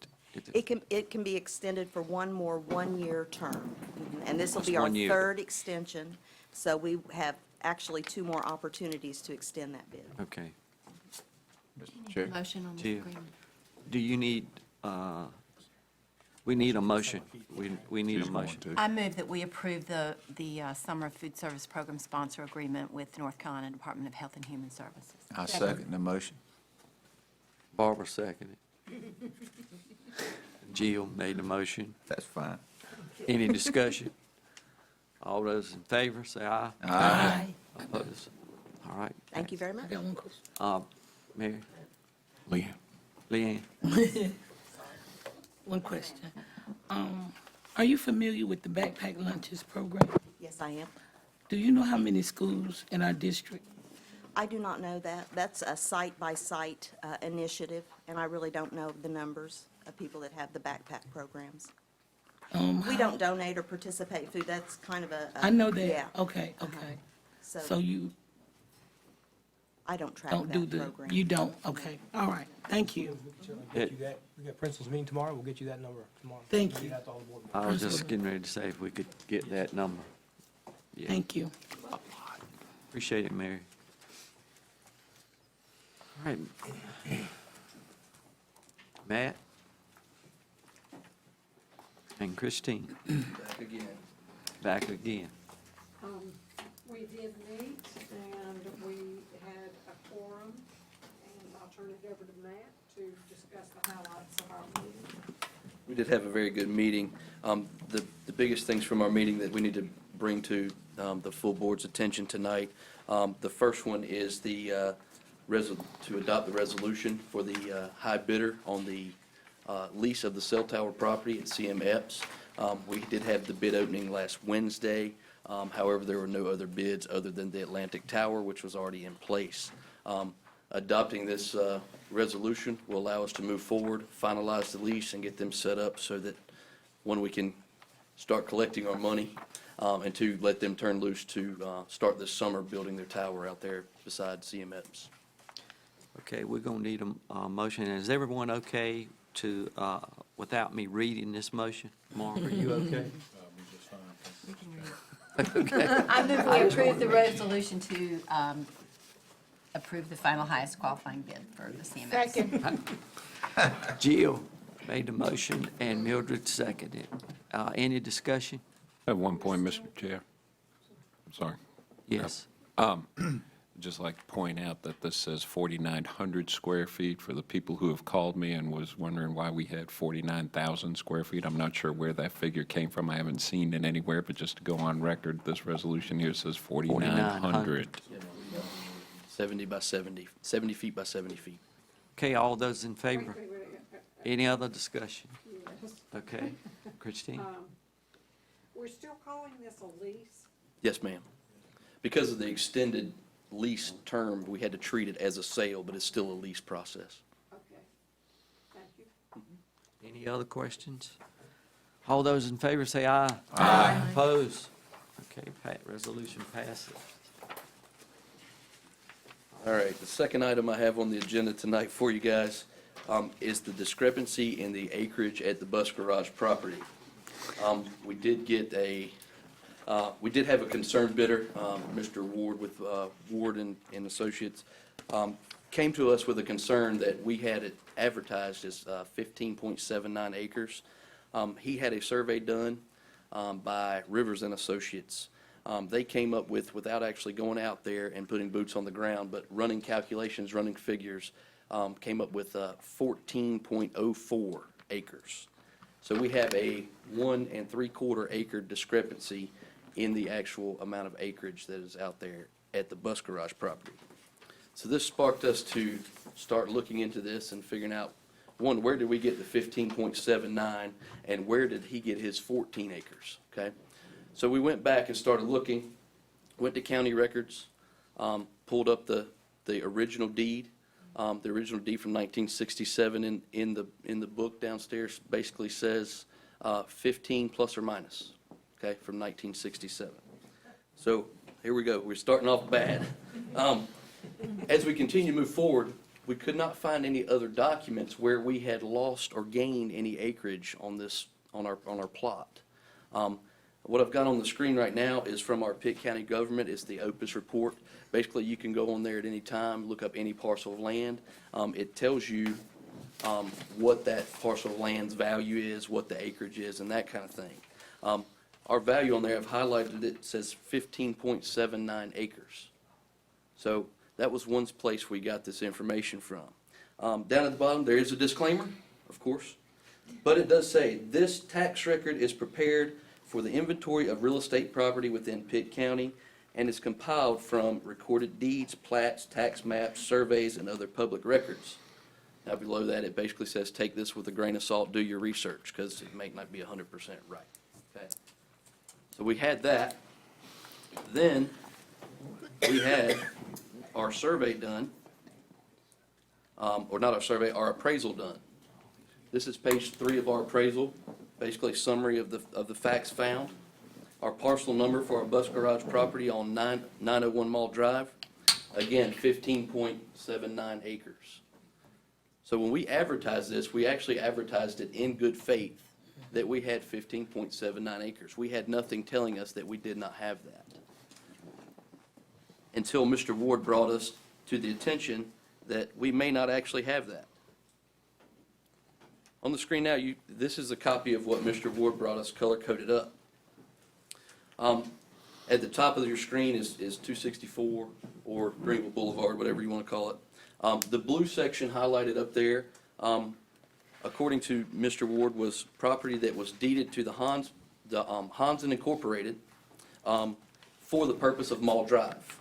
It can be extended for one more one-year term. And this will That's be our 1 year. third extension, so we have actually 2 more opportunities to extend that bid. Okay. Mr. Chair. Motion on this Jill. agreement. Do you need, we need a motion. We need a She's going motion. to. I move that we approve the Summer Food Service Program Sponsor Agreement with North Carolina Department of Health and Human Services. I second the motion. Barbara seconded. Jill made the motion. That's fine. Any discussion? All those in favor, say aye. Aye. Opposed? All right. Thank you very much. I got one question. Mary? Leanne. Leanne? One question. Are you familiar with the backpack lunches program? Yes, I am. Do you know how many schools in our district? I do not know that. That's a site-by-site initiative, and I really don't know the numbers of people that have the backpack programs. We don't donate or participate food. That's kind of I know that. Yeah. Okay. So you I don't track don't do that the, program. you don't, okay. All right, thank you. It- We got principals meeting tomorrow, we'll get you that number tomorrow. Thank We'll you. get that to all the board members. I was just getting ready to say if we could get that number. Yeah. Thank you. Appreciate it, Mary. All right. Matt? And Christine, Back again. back again. We did meet, and we had a quorum, and I'll turn it over to Matt to discuss the highlights of our meeting. We did have a very good meeting. The biggest things from our meeting that we need to bring to the full board's attention tonight, the first one is to adopt the resolution for the high bidder on the lease of the cell tower property at CM Epps. We did have the bid opening last Wednesday. However, there were no other bids other than the Atlantic Tower, which was already in place. Adopting this resolution will allow us to move forward, finalize the lease, and get them set up so that, one, we can start collecting our money, and two, let them turn loose to start this summer building their tower out there beside CM Epps. Okay, we're going to need a motion. Is everyone okay to, without me reading this motion? Mark, are you okay? I move we approve the resolution to approve the final highest qualifying bid for the CMS. Second. Jill made the motion and Mildred seconded. Any discussion? I have one point, Mr. Chair. I'm sorry. Yes. Just like to point out that this says 4,900 square feet for the people who have called me and was wondering why we had 49,000 square feet. I'm not sure where that figure came from. I haven't seen it anywhere, but just to go on record, this resolution here says 4,900. 70 by 70, 70 feet by 70 feet. Okay, all those in favor? Wait. Any other discussion? Yes. Okay, Christine? We're still calling this a lease? Yes, ma'am. Because of the extended lease term, we had to treat it as a sale, but it's still a lease process. Okay. Thank you. Any other questions? All those in favor say aye. Aye. Opposed? Okay, resolution passes. All right, the second item I have on the agenda tonight for you guys is the discrepancy in the acreage at the bus garage property. We did get we did have a concerned bidder, Mr. Ward with Ward and Associates, came to us with a concern that we had it advertised as 15.79 acres. He had a survey done by Rivers and Associates. They came up with, without actually going out there and putting boots on the ground, but running calculations, running figures, came up with 14.04 acres. So we have a 1 3/4 acre discrepancy in the actual amount of acreage that is out there at the bus garage property. So this sparked us to start looking into this and figuring out, one, where did we get the 15.79 and where did he get his 14 acres, okay? So we went back and started looking, went to county records, pulled up the original deed. The original deed from 1967 in the book downstairs basically says 15 plus or minus, okay, from 1967. So here we go. We're starting off bad. As we continue to move forward, we could not find any other documents where we had lost or gained any acreage on our plot. What I've got on the screen right now is from our Pitt County government. It's the Opus report. Basically, you can go on there at any time, look up any parcel of land. It tells you what that parcel of land's value is, what the acreage is, and that kind of thing. Our value on there, I've highlighted it, says 15.79 acres. So that was one place we got this information from. Down at the bottom, there is a disclaimer, of course, but it does say, this tax record is prepared for the inventory of real estate property within Pitt County and is compiled from recorded deeds, plats, tax maps, surveys, and other public records. Now below that, it basically says, take this with a grain of salt, do your research, because it may not be 100% right. Okay. So we had that. Then we had our survey done, or not our survey, our appraisal done. This is page 3 of our appraisal, basically a summary of the facts found. Our parcel number for our bus garage property on 901 Mall Drive, again, 15.79 acres. So when we advertised this, we actually advertised it in good faith that we had 15.79 acres. We had nothing telling us that we did not have that. Until Mr. Ward brought us to the attention that we may not actually have that. On the screen now, this is a copy of what Mr. Ward brought us color-coded up. At the top of your screen is 264 or Greenville Boulevard, whatever you want to call it. The blue section highlighted up there, according to Mr. Ward, was property that was deeded to the Hans and Incorporated for the purpose of Mall Drive.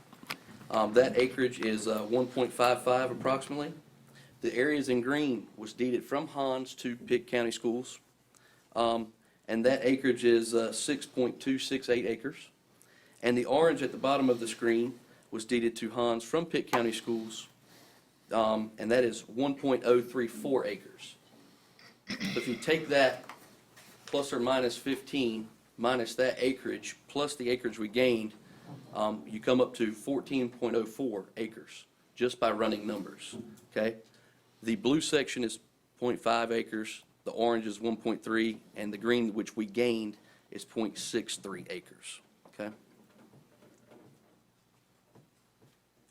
That acreage is 1.55 approximately. The areas in green was deeded from Hans to Pitt County Schools, and that acreage is 6.268 acres. And the orange at the bottom of the screen was deeded to Hans from Pitt County Schools, and that is 1.034 acres. So if you take that plus or minus 15 minus that acreage plus the acreage we gained, you come up to 14.04 acres just by running numbers, okay? The blue section is 0.5 acres, the orange is 1.3, and the green, which we gained, is 0.63 acres, okay?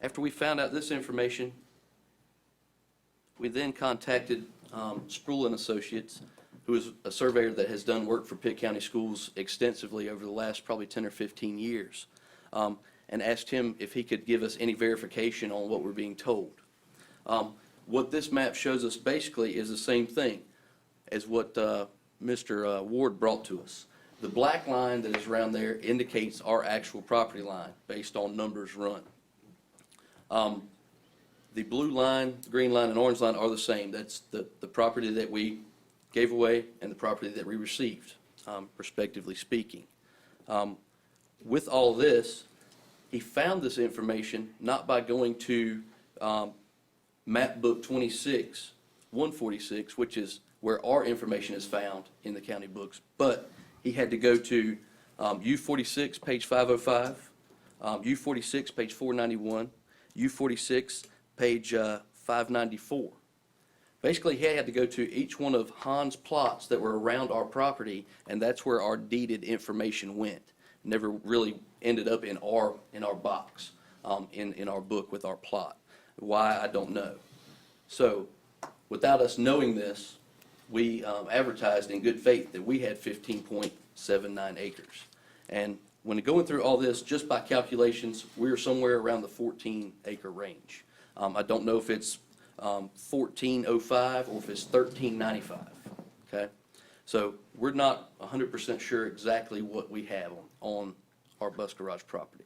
After we found out this information, we then contacted Sproul and Associates, who is a surveyor that has done work for Pitt County Schools extensively over the last probably 10 or 15 years, and asked him if he could give us any verification on what we're being told. What this map shows us basically is the same thing as what Mr. Ward brought to us. The black line that is around there indicates our actual property line based on numbers run. The blue line, green line, and orange line are the same. That's the property that we gave away and the property that we received, respectively speaking. With all this, he found this information not by going to map book 26, 146, which is where our information is found in the county books, but he had to go to U46, page 505, U46, page 491, U46, page 594. Basically, he had to go to each one of Hans' plots that were around our property, and that's where our deeded information went. Never really ended up in our box, in our book with our plot. Why, I don't know. So, without us knowing this, we advertised in good faith that we had 15.79 acres. And when going through all this, just by calculations, we're somewhere around the 14-acre range. I don't know if it's 1405 or if it's 1395, okay? So we're not 100% sure exactly what we have on our bus garage property.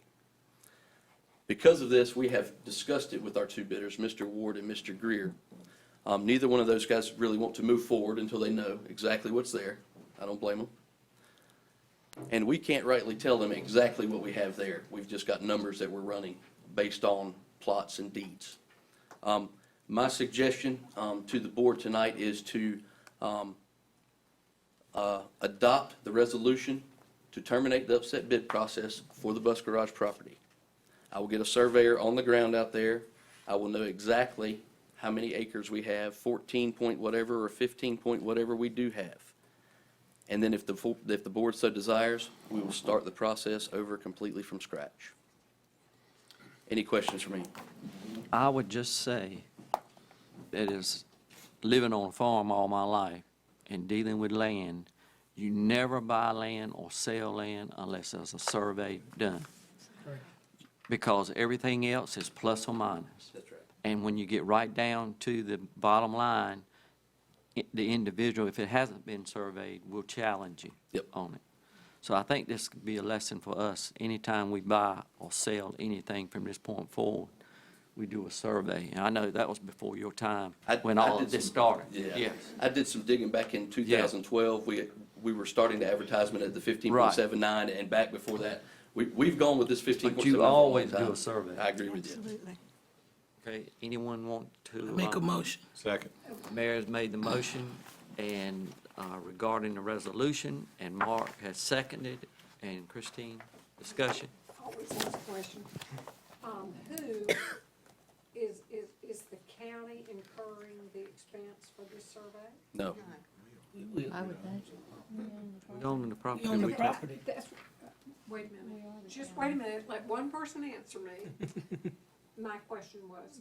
Because of this, we have discussed it with our two bidders, Mr. Ward and Mr. Greer. Neither one of those guys really want to move forward until they know exactly what's there. I don't blame them. And we can't rightly tell them exactly what we have there. We've just got numbers that we're running based on plots and deeds. My suggestion to the board tonight is to adopt the resolution to terminate the upset bid process for the bus garage property. I will get a surveyor on the ground out there. I will know exactly how many acres we have, 14 point whatever or 15 point whatever we do have. And then if the board so desires, we will start the process over completely from scratch. Any questions for me? I would just say that is living on a farm all my life and dealing with land, you never buy land or sell land unless there's a survey done. Because everything else is plus or minus. That's right. And when you get right down to the bottom line, the individual, if it hasn't been surveyed, will challenge you on it. So I think this could be a lesson for us. Anytime we buy or sell anything from this point forward, we do a survey. And I know that was before your time, when all of this started. Yeah. Yes. I did some digging back in 2012. We were starting the advertisement at the 15.79, and back before that, we've gone with this 15.79 But you for a long always time. do a survey. I agree with you. Absolutely. Okay, anyone want to? Make a motion. Second. Mayor's made the motion and regarding the resolution, and Mark has seconded, and Christine, discussion. Always ask a question. Who is the county incurring the expense for this survey? No. I would think. We own the property. We own the We- property. That's, wait a minute, just wait a minute, let one person answer me. My question was,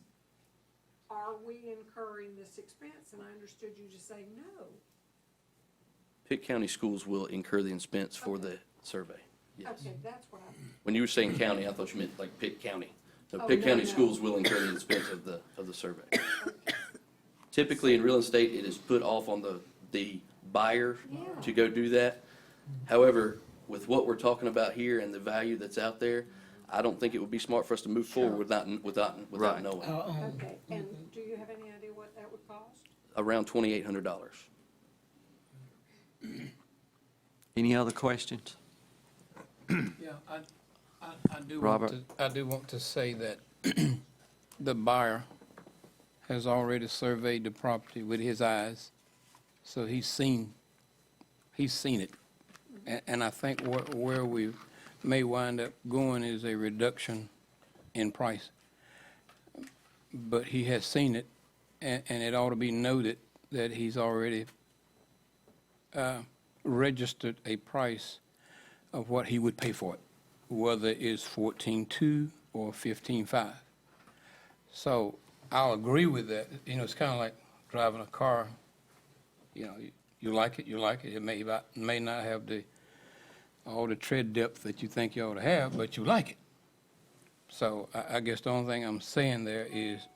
are we incurring this expense? And I understood you to say no. Pitt County Schools will incur the expense for the survey. Yes. Okay, that's what I, When you were saying county, I thought you meant like Pitt County. So Oh, Pitt no, County no. Schools will incur the expense of the survey. Typically, in real estate, it is put off on the buyer to go do that. However, with what we're talking about here and the value that's out there, I don't think it would be smart for us to move forward without Right. knowing. okay, and do you have any idea what that would cost? Around $2,800. Any other questions? Yeah, I do Robert? want to say that the buyer has already surveyed the property with his eyes, so he's seen it. And I think where we may wind up going is a reduction in price. But he has seen it, and it ought to be noted that he's already registered a price of what he would pay for it, whether it's 14.2 or 15.5. So I'll agree with that. You know, it's kind of like driving a car. You know, you like it, you like it. It may not have all the tread depth that you think you ought to have, but you like it. So I guess the only thing I'm saying there is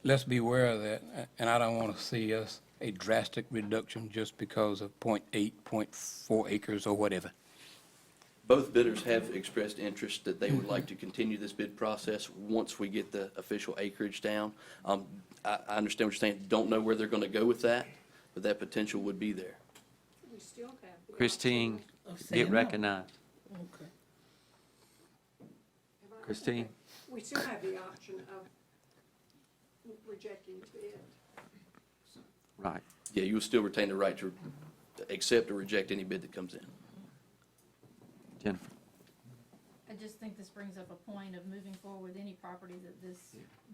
let's be aware of that, and I don't want to see us a drastic reduction just because of 0.8, 0.4 acres or whatever. Both bidders have expressed interest that they would like to continue this bid process once we get the official acreage down. I understand what you're saying. Don't know where they're going to go with that, but that potential would be there. We still have the Christine, Say get no. recognized. Okay. Am I- Christine? okay. We still have the option of rejecting the bid. Right. Yeah, you will still retain the right to accept or reject any bid that comes in. Jennifer? I just think this brings up a point of moving forward with any property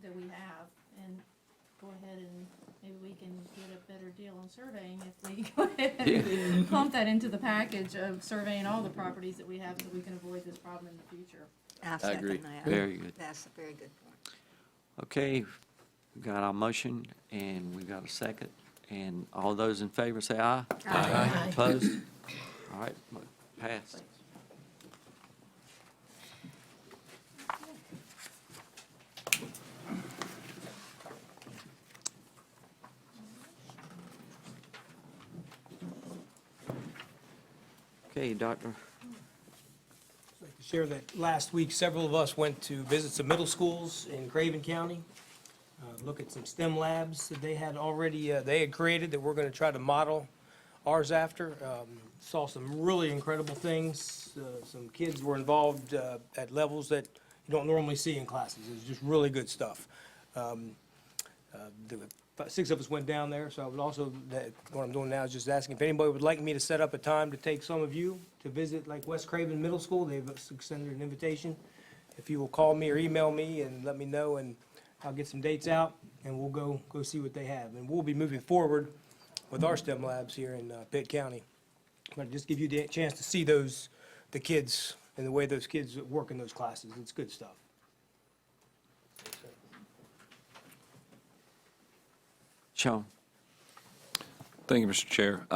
that we have, and go ahead and maybe we can get a better deal on surveying if we go ahead and pump that into the package of surveying all the properties that we have so we can avoid this problem in the future. I agree. second that. Very good. That's a very good point. Okay, we got our motion, and we got a second. And all those in favor say aye. Aye. Opposed? All right, passed. Okay, Doctor. I'd like to share that last week, several of us went to visit some middle schools in Craven County, look at some STEM labs that they had already, they had created that we're going to try to model ours after. Saw some really incredible things. Some kids were involved at levels that you don't normally see in classes. It was just really good stuff. About 6 of us went down there, so I would also, what I'm doing now is just asking if anybody would like me to set up a time to take some of you to visit like West Craven Middle School. They've extended an invitation. If you will call me or email me and let me know, and I'll get some dates out, and we'll go see what they have. And we'll be moving forward with our STEM labs here in Pitt County. But just give you the chance to see the kids, and the way those kids work in those classes. It's good stuff. Sean? Thank you, Mr. Chair.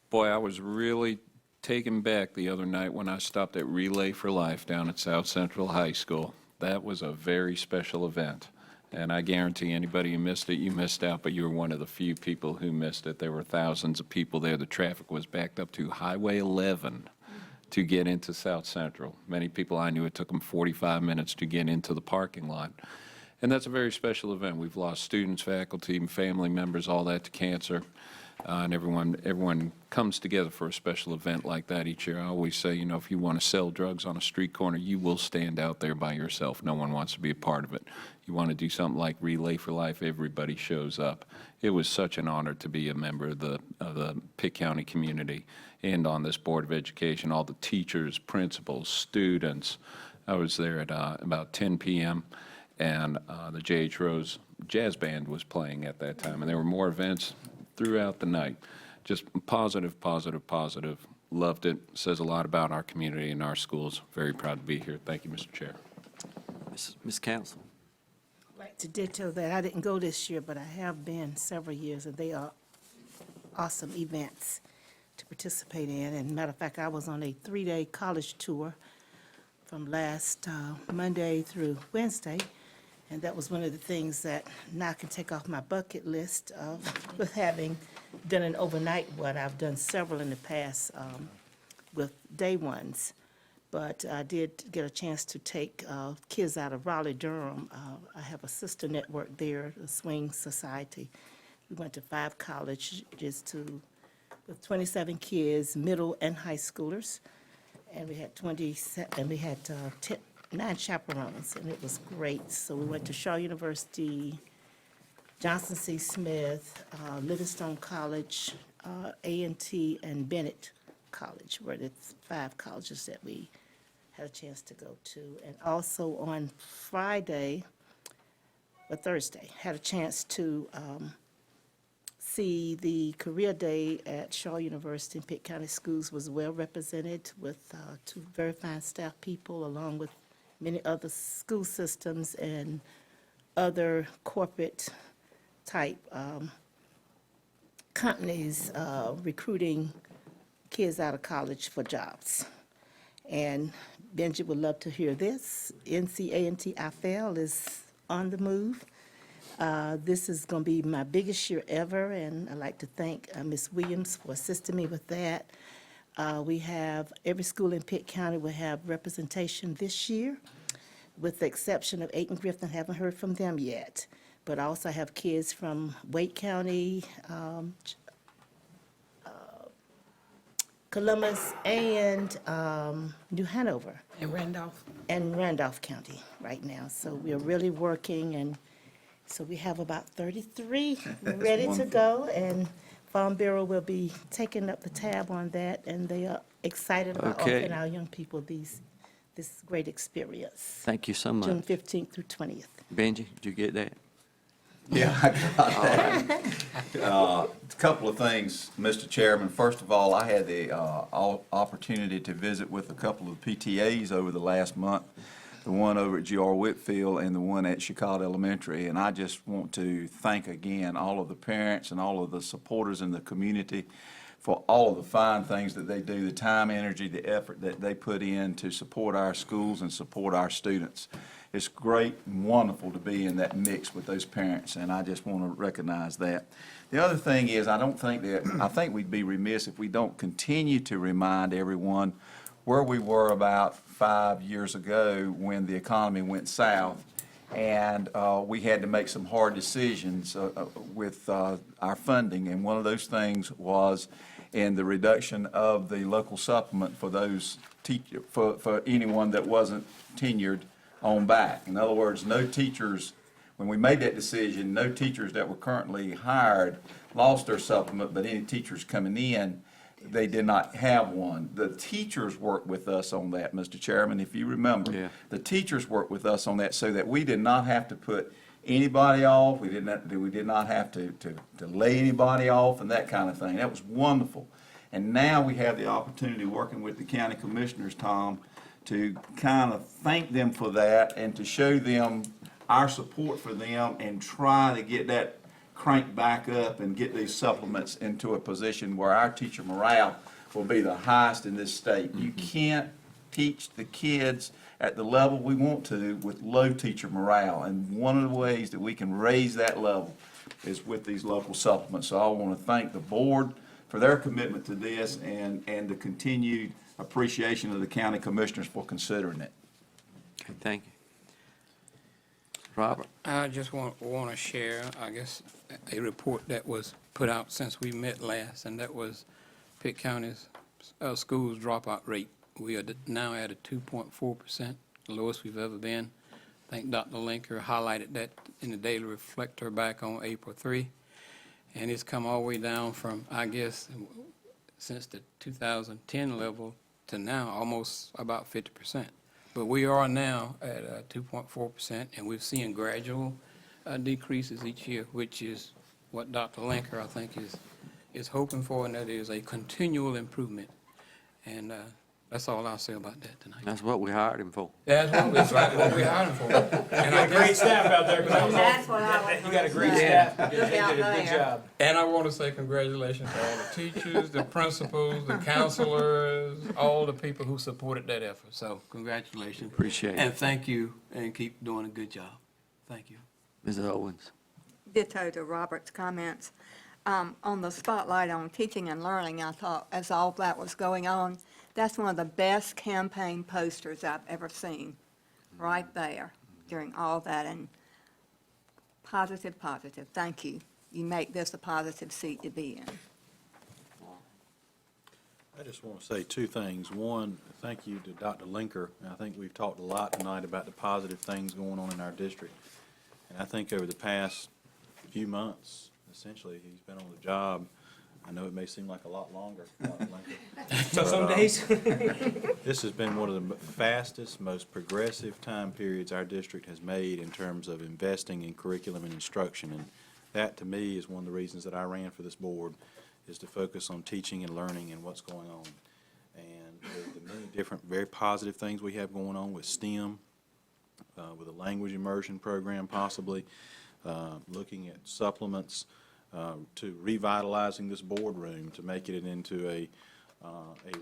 Boy, I was really taken back the other night when I stopped at Relay for Life down at South Central High School. That was a very special event, and I guarantee anybody who missed it, you missed out, but you were one of the few people who missed it. There were thousands of people there. The traffic was backed up to Highway 11 to get into South Central. Many people I knew, it took them 45 minutes to get into the parking lot. And that's a very special event. We've lost students, faculty, and family members, all that to cancer. And everyone comes together for a special event like that each year. I always say, you know, if you want to sell drugs on a street corner, you will stand out there by yourself. No one wants to be a part of it. You want to do something like Relay for Life, everybody shows up. It was such an honor to be a member of the Pitt County community and on this Board of Education, all the teachers, principals, students. I was there at about 10 p.m., and the J.H. Rose Jazz Band was playing at that time, and there were more events throughout the night. Just positive, positive, positive. Loved it. Says a lot about our community and our schools. Very proud to be here. Thank you, Mr. Chair. Ms. Council? I'd like to ditto that. I didn't go this year, but I have been several years, and they are awesome events. to participate in. And matter of fact, I was on a 3-day college tour from last Monday through Wednesday, and that was one of the things that now I can take off my bucket list with having done an overnight one. I've done several in the past with day ones, but I did get a chance to take kids out of Raleigh-Durham. I have a sister network there, the Swing Society. We went to 5 colleges with 27 kids, middle and high schoolers, and we had 9 chaperones, and it was great. So we went to Shaw University, Johnson C. Smith, Livingstone College, A&T, and Bennett College were the 5 colleges that we had a chance to go to. And also on Thursday, had a chance to see the career day at Shaw University and Pitt County Schools was well represented with 2 very fine staff people, along with many other school systems and other corporate type companies recruiting kids out of college for jobs. And Benji would love to hear this. NCA&T IFL is on the move. This is going to be my biggest year ever, and I'd like to thank Ms. Williams for assisting me with that. We have, every school in Pitt County will have representation this year, with the exception of Aiton Griffin. Haven't heard from them yet. But I also have kids from Wake County, Columbus, and New Hanover. And Randolph. And Randolph County right now. So we're really working, and so we have about 33 ready to go, and Farm Bureau will be taking up the tab on that, and they are excited about Okay. offering our young people this great experience. Thank you so much. June 15th through 20th. Benji, did you get that? Yeah, I got that. A couple of things, Mr. Chairman. First of all, I had the opportunity to visit with a couple of PTAs over the last month, the one over at G.R. Whitfield and the one at Chicago Elementary. And I just want to thank again all of the parents and all of the supporters in the community for all of the fine things that they do, the time, energy, the effort that they put in to support our schools and support our students. It's great and wonderful to be in that mix with those parents, and I just want to recognize that. The other thing is, I think we'd be remiss if we don't continue to remind everyone where we were about 5 years ago when the economy went south, and we had to make some hard decisions with our funding, and one of those things was in the reduction of the local supplement for those for anyone that wasn't tenured on back. In other words, no teachers, when we made that decision, no teachers that were currently hired lost their supplement, but any teachers coming in, they did not have one. The teachers worked with us on that, Mr. Chairman, if you remember. Yeah. The teachers worked with us on that so that we did not have to put anybody off. We did not have to lay anybody off and that kind of thing. That was wonderful. And now we have the opportunity, working with the county commissioners, Tom, to kind of thank them for that and to show them our support for them and try to get that cranked back up and get these supplements into a position where our teacher morale will be the highest in this state. You can't teach the kids at the level we want to with low teacher morale, and one of the ways that we can raise that level is with these local supplements. So I want to thank the board for their commitment to this and the continued appreciation of the county commissioners for considering it. Okay, thank you. Robert? I just want to share, I guess, a report that was put out since we met last, and that was Pitt County's schools dropout rate. We are now at a 2.4%, the lowest we've ever been. I think Dr. Linker highlighted that in the Daily Reflector back on April 3. And it's come all the way down from, I guess, since the 2010 level to now, almost about 50%. But we are now at 2.4%, and we're seeing gradual decreases each year, which is what Dr. Linker, I think, is hoping for, and that is a continual improvement. And That's all I'll say about that tonight. That's what we hired him for. That's what we hired him for. And I Great guess, staff out there. 'Cause I was That's all- what I was You got a great Yeah. staff. You Look out did a good there. job. and I want to say congratulations to all the teachers, the principals, the counselors, all the people who supported that effort. So congratulations. Appreciate it. And thank you, and keep doing a good job. Thank you. Ms. Owens. Ditto to Robert's comments. On the spotlight on teaching and learning, I thought, as all that was going on, that's one of the best campaign posters I've ever seen, right there, during all that, and positive. Thank you. You make this a positive seat to be in. I just want to say two things. One, thank you to Dr. Linker. I think we've talked a lot tonight about the positive things going on in our district. And I think over the past few months, essentially, he's been on the job. I know it may seem like a lot longer, Dr. Linker. So some days. This has been one of the fastest, most progressive time periods our district has made in terms of investing in curriculum and instruction. And that, to me, is one of the reasons that I ran for this board, is to focus on teaching and learning and what's going on. And the many different, very positive things we have going on with STEM, with a language immersion program possibly, looking at supplements, to revitalizing this boardroom to make it into a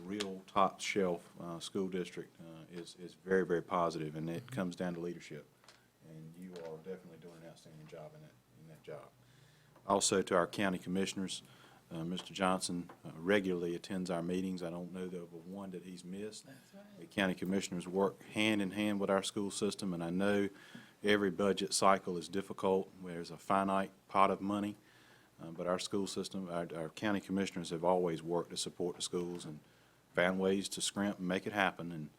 real top shelf school district is very, very positive, and it comes down to leadership. And you are definitely doing an outstanding job in that job. Also to our county commissioners, Mr. Johnson regularly attends our meetings. I don't know of one that he's missed. The county commissioners work hand in hand with our school system, and I know every budget cycle is difficult. There's a finite pot of money, but our school system, our county commissioners have always worked to support the schools and found ways to scrimp and make it happen, and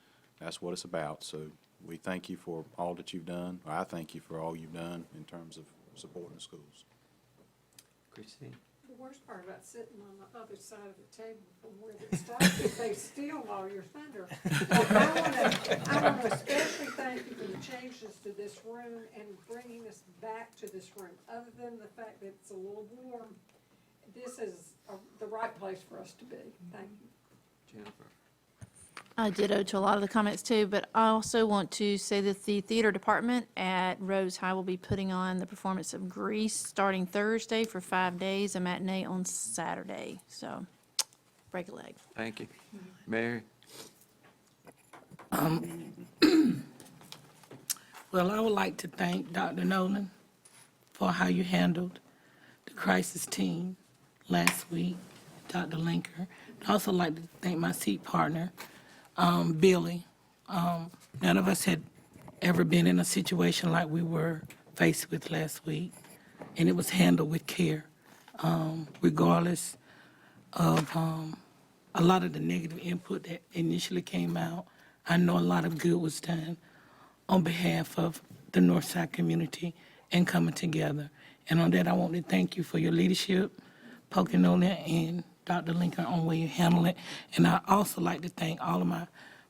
that's what it's about. So we thank you for all that you've done. I thank you for all you've done in terms of supporting the schools. Christine. The worst part about sitting on the other side of the table from where it starts is they steal all your thunder. I want to especially thank you for the changes to this room and bringing us back to this room. Other than the fact that it's a little warm, this is the right place for us to be. Thank you. Jennifer. I ditto to a lot of the comments too, but I also want to say that the theater department at Rose High will be putting on the performance of Grease starting Thursday for 5 days, a matinee on Saturday. So, break a leg. Thank you. Mary? Well, I would like to thank Dr. Nolan for how you handled the crisis team last week, Dr. Linker. I'd also like to thank my seat partner, Billy. None of us had ever been in a situation like we were faced with last week, and it was handled with care, regardless of a lot of the negative input that initially came out. I know a lot of good was done on behalf of the Northside community and coming together. And on that, I want to thank you for your leadership, Pokinola and Dr. Lincoln, on where you handle it. And I also like to thank all of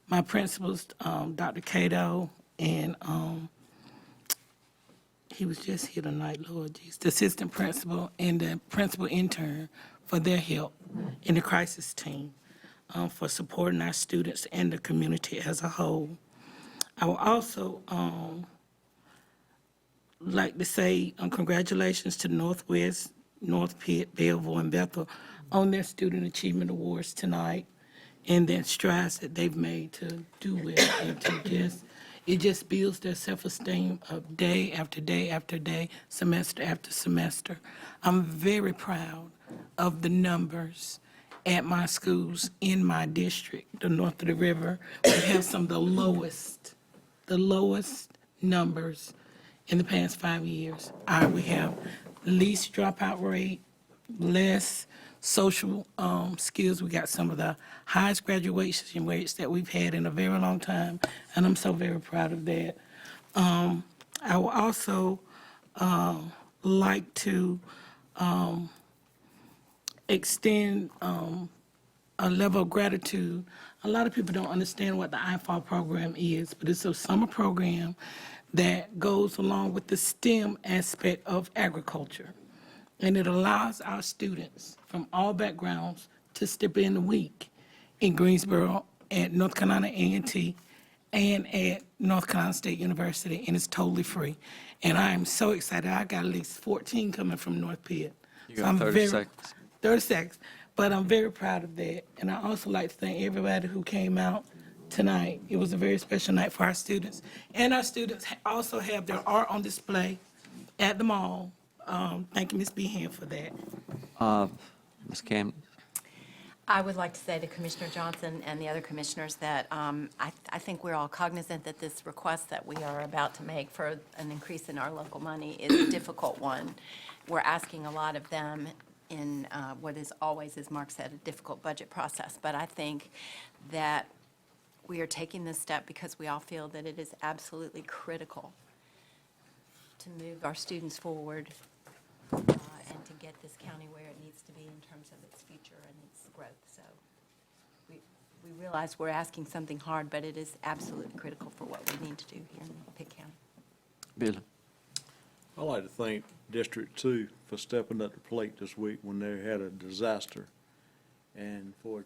my principals, Dr. Cato, and he was just here tonight, Lord Jesus, the assistant principal and the principal intern for their help in the crisis team, for supporting our students and the community as a whole. I would also like to say congratulations to Northwest, North Pitt, Belleville, and Bethel on their Student Achievement Awards tonight, and the strides that they've made to do well and to it just builds their self-esteem up day after day after day, semester after semester. I'm very proud of the numbers at my schools in my district, the north of the river. We have some of the lowest numbers in the past 5 years. We have least dropout rate, less social skills. We got some of the highest graduation rates that we've had in a very long time, and I'm so very proud of that. I would also like to extend a level of gratitude. A lot of people don't understand what the IFAW program is, but it's a summer program that goes along with the STEM aspect of agriculture. And it allows our students from all backgrounds to step in a week in Greensboro at North Carolina A&T and at North Carolina State University, and it's totally free. And I am so excited. I got at least 14 coming from North Pitt. You So got I'm 30 very- seconds. 30 seconds. But I'm very proud of that. And I also like to thank everybody who came out tonight. It was a very special night for our students. And our students also have their art on display at the mall. Thank you, Ms. Behan, for that. Ms. Camden? I would like to say to Commissioner Johnson and the other commissioners that I think we're all cognizant that this request that we are about to make for an increase in our local money is a difficult one. We're asking a lot of them in what is always, as Mark said, a difficult budget process. But I think that we are taking this step because we all feel that it is absolutely critical to move our students forward and to get this county where it needs to be in terms of its future and its growth. So we realize we're asking something hard, but it is absolutely critical for what we need to do here in Pitt County. Billy? I'd like to thank District 2 for stepping up to the plate this week when they had a disaster and for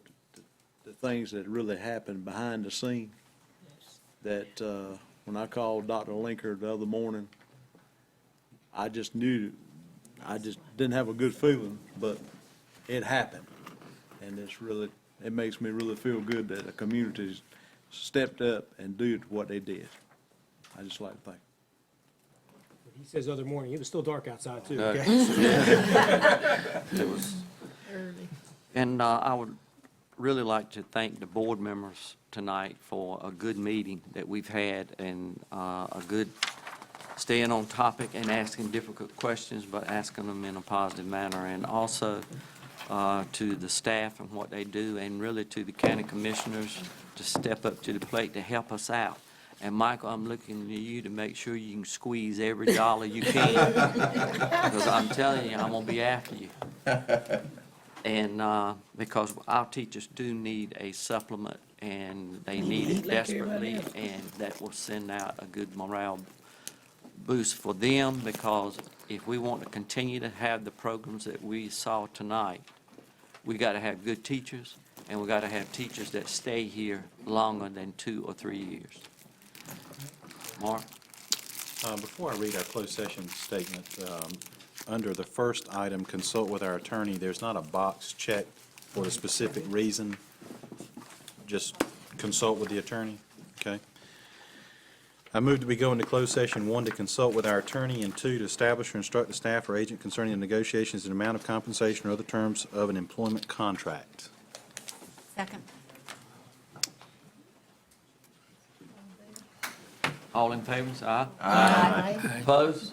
the things that really happened behind the scene. That when I called Dr. Linker the other morning, I just knew, I just didn't have a good feeling, but it happened. And it makes me really feel good that the communities stepped up and did what they did. I just like to thank them. He says other morning, it was still dark outside too, No. okay? It was. And I would really like to thank the board members tonight for a good meeting that we've had and a good staying on topic and asking difficult questions, but asking them in a positive manner. And also to the staff and what they do, and really to the county commissioners to step up to the plate to help us out. And Michael, I'm looking to you to make sure you can squeeze every dollar you can, because I'm telling you, I'm gonna be after you. And because our teachers do need a supplement, and they need it Like everybody desperately, else. and that will send out a good morale boost for them, because if we want to continue to have the programs that we saw tonight, we got to have good teachers, and we got to have teachers that stay here longer than 2 or 3 years. Mark? Before I read our closed session statement, under the first item, consult with our attorney, there's not a box checked for a specific reason. Just consult with the attorney, okay? I move that we go into closed session, 1, to consult with our attorney, and 2, to establish or instruct the staff or agent concerning the negotiations and amount of compensation or other terms of an employment contract. Second. All in favor, say aye. Aye. Opposed?